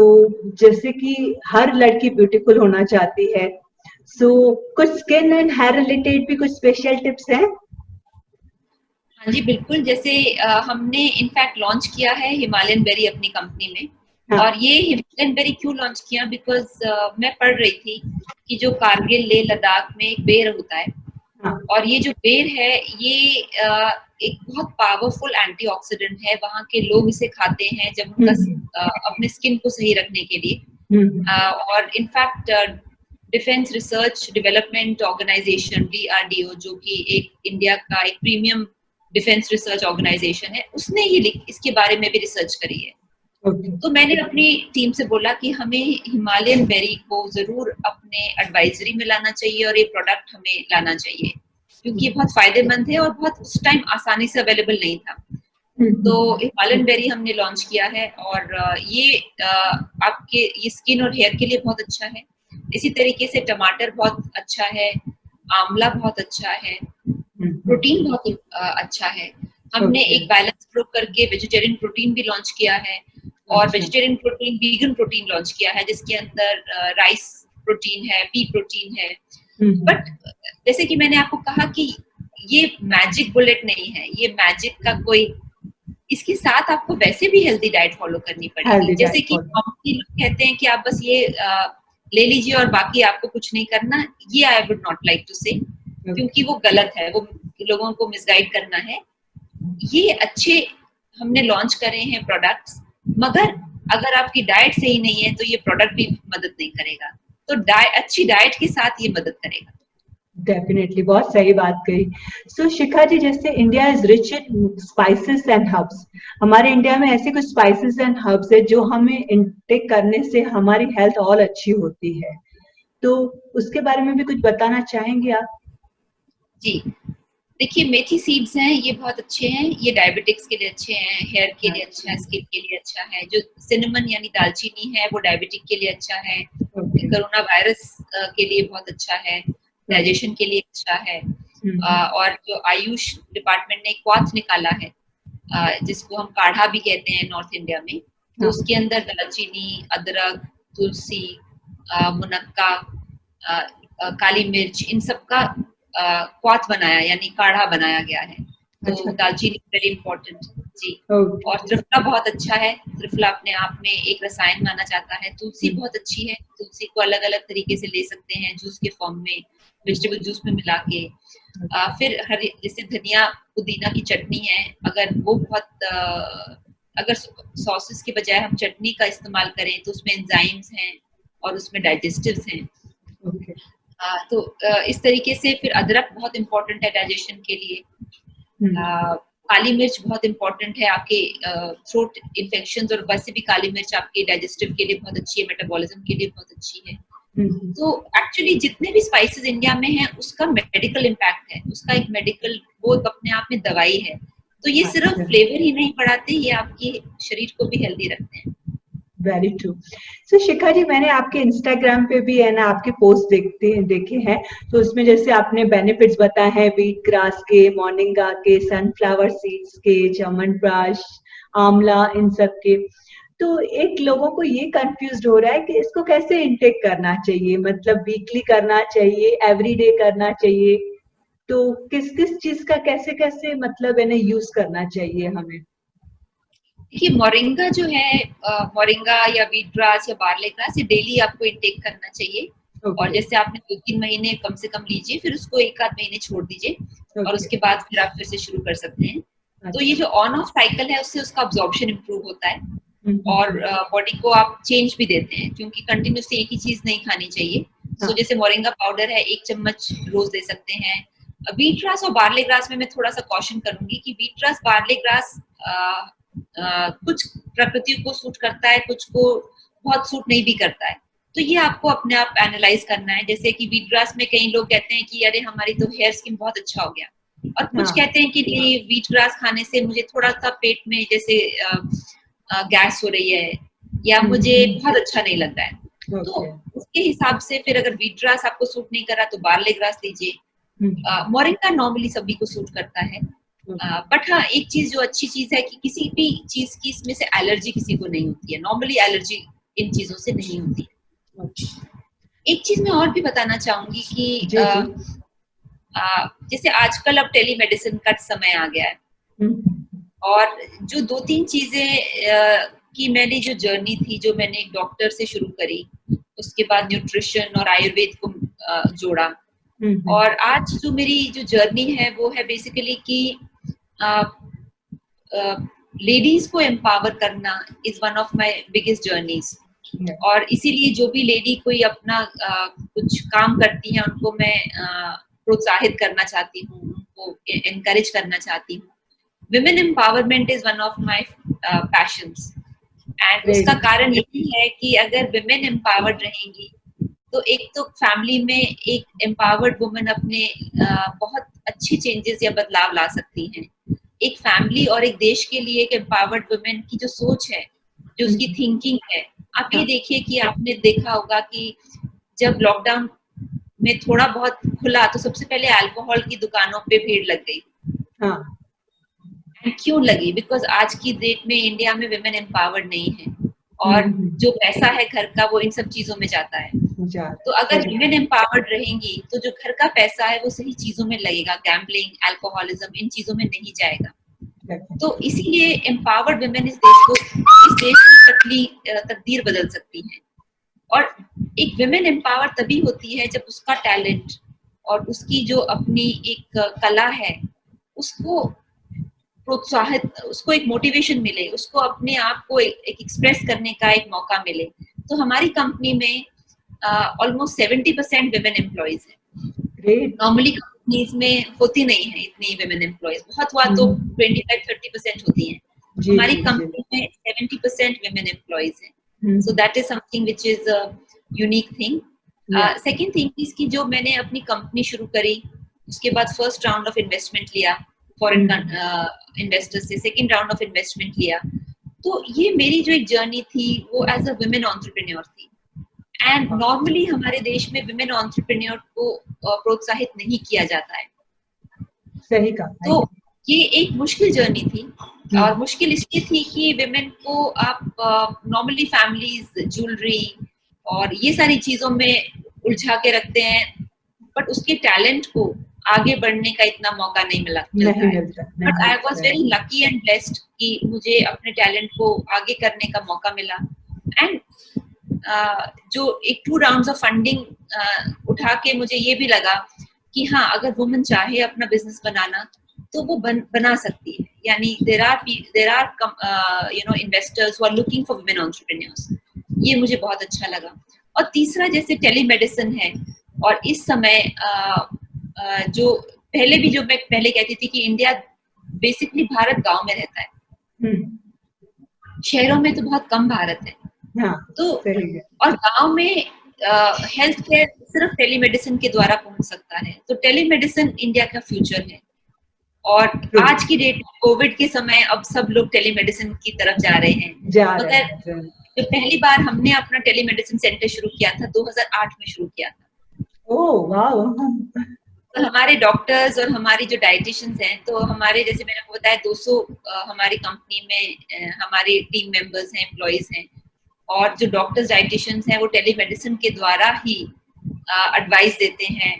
जैसे कि हर लड़की ब्यूटीफुल होना चाहती है, सो कुछ स्किन एंड हेयर रिलेटेड भी कुछ स्पेशल टिप्स हैं? हाँ जी बिल्कुल। जैसे हमने इनफैक्ट लॉन्च किया है हिमालयन बेरी अपनी कंपनी में। और ये हिमालयन बेरी क्यों लॉन्च किया? बिकॉज मैं पढ़ रही थी कि जो कारगिल, लेह लद्दाख में एक बेर होता है, और ये जो बेर है ये एक बहुत पावरफुल एंटीऑक्सीडेंट है। वहाँ के लोग इसे खाते हैं जब उनका अपने स्किन को सही रखने के लिए। और in fact defence research development organisation DRDO, जो कि एक इंडिया का एक प्रीमियम डिफेंस रिसर्च ऑर्गेनाइजेशन है, उसने ये इसके बारे में भी रिसर्च करी है। तो मैंने अपनी टीम से बोला कि हमें हिमालयन बेरी को जरूर अपने एडवाइजरी में लाना चाहिए और ये प्रोडक्ट हमें लाना चाहिए, क्योंकि ये बहुत फायदेमंद है और बहुत उस टाइम आसानी से अवेलेबल नहीं था। तो हिमालयन बेरी हमने लॉन्च किया है, और ये आपके ये स्किन और हेयर के लिए बहुत अच्छा है। इसी तरीके से टमाटर बहुत अच्छा है, आंवला बहुत अच्छा है, प्रोटीन बहुत अच्छा है। हमने एक बैलेंस ग्रुप करके वेजिटेरियन प्रोटीन भी लॉन्च किया है, और vegetarian protein, vegan protein launch किया है, जिसके अंदर राइस प्रोटीन है, पी प्रोटीन है। बट जैसे कि मैंने आपको कहा कि ये मैजिक बुलेट नहीं है, ये मैजिक का कोई, इसके साथ आपको वैसे भी हेल्दी डाइट फॉलो करनी पड़ेगी। जैसे कि लोग कहते हैं कि आप बस ये ले लीजिए और बाकी आपको कुछ नहीं करना, ये I would not like to say, क्योंकि वो गलत है, वो लोगों को मिसगाइड करना है। ये अच्छे हमने लॉन्च करे हैं प्रोडक्ट्स, मगर अगर आपकी डाइट सही नहीं है तो ये प्रोडक्ट भी मदद नहीं करेगा। तो अच्छी डाइट के साथ ये मदद करेगा। डेफिनेटली, बहुत सही बात कही। सो शिखा जी, जैसे India is rich in spices and herbs, हमारे इंडिया में ऐसे कुछ स्पाइसेस एंड हर्ब्स है जो हमें इंटेक करने से हमारी हेल्थ और अच्छी होती है, तो उसके बारे में भी कुछ बताना चाहेंगे आप? जी देखिए, मेथी सीड्स हैं, ये बहुत अच्छे हैं, ये डायबिटिक्स के लिए अच्छे हैं, हेयर के लिए अच्छा है, स्किन के लिए अच्छा है। जो सिनेमन यानी दालचीनी है वो डायबिटिक के लिए अच्छा है, कोरोना वायरस के लिए बहुत अच्छा है, डाइजेशन के लिए अच्छा है। और जो आयुष डिपार्टमेंट ने क्वाथ निकाला है, जिसको हम काढ़ा भी कहते हैं नॉर्थ इंडिया में, तो उसके अंदर दालचीनी, अदरक, तुलसी, मुनक्का, काली मिर्च, इन सब का क्वाथ बनाया यानी काढ़ा बनाया गया है। तो दालचीनी वेरी इंपॉर्टेंट जी। और त्रिफला बहुत अच्छा है, त्रिफला अपने आप में एक रसायन माना जाता है। तुलसी बहुत अच्छी है, तुलसी को अलग अलग तरीके से ले सकते हैं, जूस के फॉर्म में, वेजिटेबल जूस में मिला के। फिर हरी, जैसे धनिया पुदीना की चटनी है, अगर वो बहुत अगर सॉसेस के बजाय हम चटनी का इस्तेमाल करें तो उसमें एंजाइम्स हैं और उसमें डाइजेस्टिव्स हैं। तो इस तरीके से फिर अदरक बहुत इम्पोर्टेंट है डाइजेशन के लिए। काली मिर्च बहुत इंपॉर्टेंट है आपके थ्रोट इन्फेक्शंस, और वैसे भी काली मिर्च आपके डाइजेस्टिव के लिए बहुत अच्छी है, मेटाबॉलिज्म के लिए बहुत अच्छी है। तो एक्चुअली जितने भी स्पाइसेस इंडिया में हैं उसका मेडिकल इम्पैक्ट है, उसका एक मेडिकल, वो एक अपने आप में दवाई है। तो ये सिर्फ फ्लेवर ही नहीं बढ़ाते, ये आपके शरीर को भी हेल्दी रखते हैं। Very true. सो शिखा जी, मैंने आपके इंस्टाग्राम पे भी है ना आपके पोस्ट देखे हैं, तो उसमें जैसे आपने बेनिफिट्स बताए हैं व्हीट ग्रास के, मोरिंगा के, सनफ्लावर सीड्स के, च्यवनप्राश, आंवला, इन सब के। तो एक लोगों को ये कंफ्यूज हो रहा है कि इसको कैसे इनटेक करना चाहिए, मतलब वीकली करना चाहिए, एवरीडे करना चाहिए, तो किस किस चीज का कैसे कैसे मतलब है ना यूज करना चाहिए हमें? देखिए, मोरिंगा जो है, मोरिंगा या व्हीट ग्रास या बार्ले ग्रास, ये डेली आपको इनटेक करना चाहिए। और जैसे आपने 2-3 महीने कम से कम लीजिए, फिर उसको 1-आध महीने छोड़ दीजिए, और उसके बाद फिर आप फिर से शुरू कर सकते हैं। तो ये जो ऑन ऑफ साइकिल है, उससे उसका अब्जॉर्प्शन इंप्रूव होता है, और बॉडी को आप चेंज भी देते हैं, क्योंकि कंटिन्यूसली एक ही चीज नहीं खानी चाहिए। तो जैसे मोरिंगा पाउडर है, 1 चम्मच रोज दे सकते हैं। व्हीट ग्रास और बार्ले ग्रास में मैं थोड़ा सा कॉशन करूंगी कि व्हीट ग्रास, बार्ले ग्रास कुछ प्रकृति को सूट करता है, कुछ को बहुत सूट नहीं भी करता है। तो ये आपको अपने आप एनालाइज करना है। जैसे कि व्हीट ग्रास में कई लोग कहते हैं कि अरे हमारी तो हेयर स्किन बहुत अच्छा हो गया, और कुछ कहते हैं कि नहीं, व्हीट ग्रास खाने से मुझे थोड़ा सा पेट में जैसे गैस हो रही है, या मुझे बहुत अच्छा नहीं लग रहा है। तो उसके हिसाब से फिर अगर व्हीट ग्रास आपको सूट नहीं करा तो बार्ले ग्रास लीजिए। मोरिंगा नॉर्मली सभी को सूट करता है, बट हाँ, एक चीज जो अच्छी चीज है कि किसी भी चीज की इसमें से एलर्जी किसी को नहीं होती है। नॉर्मली एलर्जी इन चीजों से नहीं होती है। एक चीज मैं और भी बताना चाहूंगी कि जैसे आजकल अब टेलीमेडिसिन का समय आ गया है, और जो 2-3 चीजें की मेरी जो जर्नी थी, जो मैंने एक डॉक्टर से शुरू करी, उसके बाद न्यूट्रिशन और आयुर्वेद को जोड़ा, और आज जो मेरी जो जर्नी है वो है बेसिकली कि लेडीज को एम्पावर करना is one of my biggest journeys. और इसीलिए जो भी लेडी कोई अपना कुछ काम करती है, उनको मैं प्रोत्साहित करना चाहती हूँ, उनको एनकरेज करना चाहती हूँ। Women empowerment is one of my patience, and उसका कारण यही है कि अगर विमेन एम्पावर्ड रहेंगी तो एक तो फैमिली में एक एम्पावर्ड वुमन अपने बहुत अच्छे चेंजेस या बदलाव ला सकती हैं। एक फैमिली और एक देश के लिए एक एम्पावर्ड वुमेन की जो सोच है, जो उसकी थिंकिंग है, आप ये देखिए कि आपने देखा होगा कि जब लॉकडाउन में थोड़ा बहुत खुला तो सबसे पहले अल्कोहल की दुकानों पे भीड़ लग गई। क्यों लगी? बिकॉज आज की डेट में इंडिया में विमेन एम्पावर्ड नहीं है, और जो पैसा है घर का वो इन सब चीजों में जाता है। तो अगर विमेन एम्पावर्ड रहेंगी तो जो घर का पैसा है वो सही चीजों में लगेगा, गैम्बलिंग, अल्कोहलिज्म, इन चीजों में नहीं जाएगा। तो इसीलिए एम्पावर्ड विमेन इस देश की तकदीर बदल सकती हैं। और एक विमेन एम्पावर तभी होती है जब उसका टैलेंट और उसकी जो अपनी एक कला है उसको प्रोत्साहित, उसको एक मोटिवेशन मिले, उसको अपने आप को एक एक्सप्रेस करने का एक मौका मिले। तो हमारी कंपनी में ऑलमोस्ट 70% विमेन एम्प्लॉइज है। नॉर्मली कंपनीज में होती नहीं है इतनी विमेन एम्प्लॉइज, बहुत हुआ तो 25-30% होती हैं। हमारी कंपनी में 70% विमेन एम्प्लॉइज है। So that is something which is a unique thing. Second thing is कि जो मैंने अपनी कंपनी शुरू करी, उसके बाद फर्स्ट राउंड ऑफ इन्वेस्टमेंट लिया फॉरेन इन्वेस्टर्स से, सेकंड राउंड ऑफ इन्वेस्टमेंट लिया। तो ये मेरी जो एक जर्नी थी वो एज अ वुमेन एंटरप्रेन्योर थी। एंड नॉर्मली हमारे देश में वुमेन एंटरप्रेन्योर को प्रोत्साहित नहीं किया जाता है। सही कहा। तो ये एक मुश्किल जर्नी थी, और मुश्किल इसलिए थी कि विमेन को आप नॉर्मली फैमिलीज ज्वेलरी और ये सारी चीजों में उलझा के रखते हैं, बट उसके टैलेंट को आगे बढ़ने का इतना मौका नहीं मिलता है। But I was very lucky and blessed कि मुझे अपने टैलेंट को आगे करने का मौका मिला। एंड जो एक 2 राउंड्स ऑफ फंडिंग उठा के मुझे ये भी लगा कि हाँ, अगर वुमन चाहे अपना बिजनेस बनाना तो वो बना सकती है। यानी there are investors who are looking for women entrepreneurs. ये मुझे बहुत अच्छा लगा। और तीसरा, जैसे टेलीमेडिसिन है, और इस समय जो पहले भी जो मैं पहले कहती थी कि इंडिया बेसिकली भारत गांव में रहता है, शहरों में तो बहुत कम भारत है। हाँ, तो सही है। और गांव में हेल्थ केयर सिर्फ टेलीमेडिसिन के द्वारा पहुंच सकता है। तो टेलीमेडिसिन इंडिया का फ्यूचर है। और True. आज की डेट में कोविड के समय अब सब लोग टेलीमेडिसिन की तरफ जा रहे हैं। मगर जो पहली बार हमने अपना टेलीमेडिसिन सेंटर शुरू किया था 2008 में शुरू किया था। Oh wow. तो हमारे डॉक्टर्स और हमारी जो डाइटिशियंस हैं, तो हमारे जैसे मैंने आपको बताया 200 हमारी कंपनी में हमारे टीम मेंबर्स हैं, एम्प्लॉइज हैं, और जो डॉक्टर्स डाइटिशियंस हैं वो टेलीमेडिसिन के द्वारा ही एडवाइस देते हैं।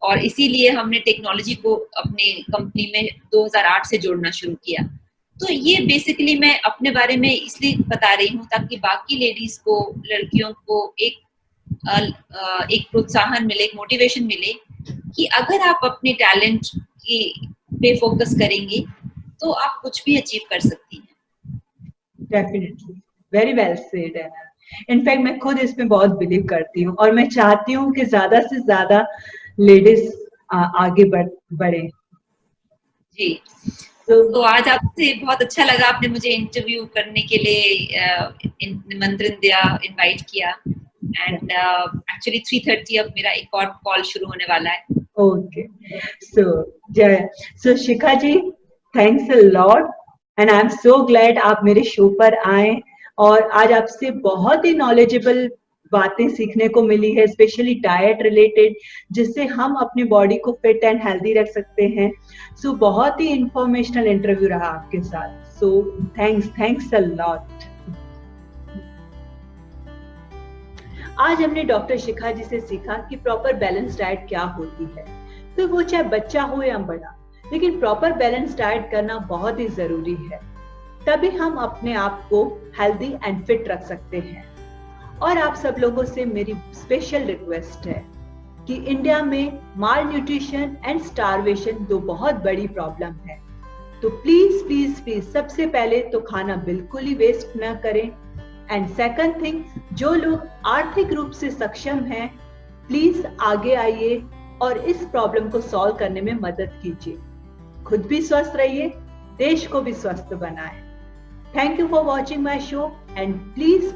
और इसीलिए हमने टेक्नोलॉजी को अपने कंपनी में 2008 से जोड़ना शुरू किया। तो ये बेसिकली मैं अपने बारे में इसलिए बता रही हूँ ताकि बाकी लेडीज को, लड़कियों को एक प्रोत्साहन मिले, एक मोटिवेशन मिले कि अगर आप अपने टैलेंट की पे फोकस करेंगे तो आप कुछ भी अचीव कर सकती हैं। डेफिनेटली, वेरी वेल सेड है। इनफैक्ट मैं खुद इसमें बहुत बिलीव करती हूँ और मैं चाहती हूँ कि ज्यादा से ज्यादा लेडीज आगे बढ़े। जी, तो आज आपसे बहुत अच्छा लगा, आपने मुझे इंटरव्यू करने के लिए निमंत्रण दिया, इनवाइट किया। एंड एक्चुअली 3:30 अब मेरा एक और कॉल शुरू होने वाला है। Okay, so Shikha ji, thanks a lot and I am so glad आप मेरे शो पर आए और आज आपसे बहुत ही नॉलेजेबल बातें सीखने को मिली है, स्पेशली डाइट रिलेटेड, जिससे हम अपनी बॉडी को फिट एंड हेल्दी रख सकते हैं। सो बहुत ही इंफॉर्मेशनल इंटरव्यू रहा आपके साथ। So thanks a lot. आज हमने डॉक्टर शिखा जी से सीखा कि प्रॉपर बैलेंस डाइट क्या होती है। तो वो चाहे बच्चा हो या बड़ा, लेकिन प्रॉपर बैलेंस डाइट करना बहुत ही जरूरी है, तभी हम अपने आप को हेल्दी एंड फिट रख सकते हैं। और आप सब लोगों से मेरी स्पेशल रिक्वेस्ट है कि इंडिया में माल न्यूट्रिशन एंड स्टारवेशन दो बहुत बड़ी प्रॉब्लम है। तो प्लीज प्लीज प्लीज सबसे पहले तो खाना बिल्कुल ही वेस्ट ना करें। एंड सेकंड थिंग, जो लोग आर्थिक रूप से सक्षम हैं, प्लीज आगे आइए और इस प्रॉब्लम को सॉल्व करने में मदद कीजिए। खुद भी स्वस्थ रहिए, देश को भी स्वस्थ बनाएं। Thank you for watching my show and please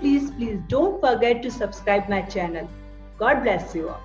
don't forget to subscribe my channel. God bless you all.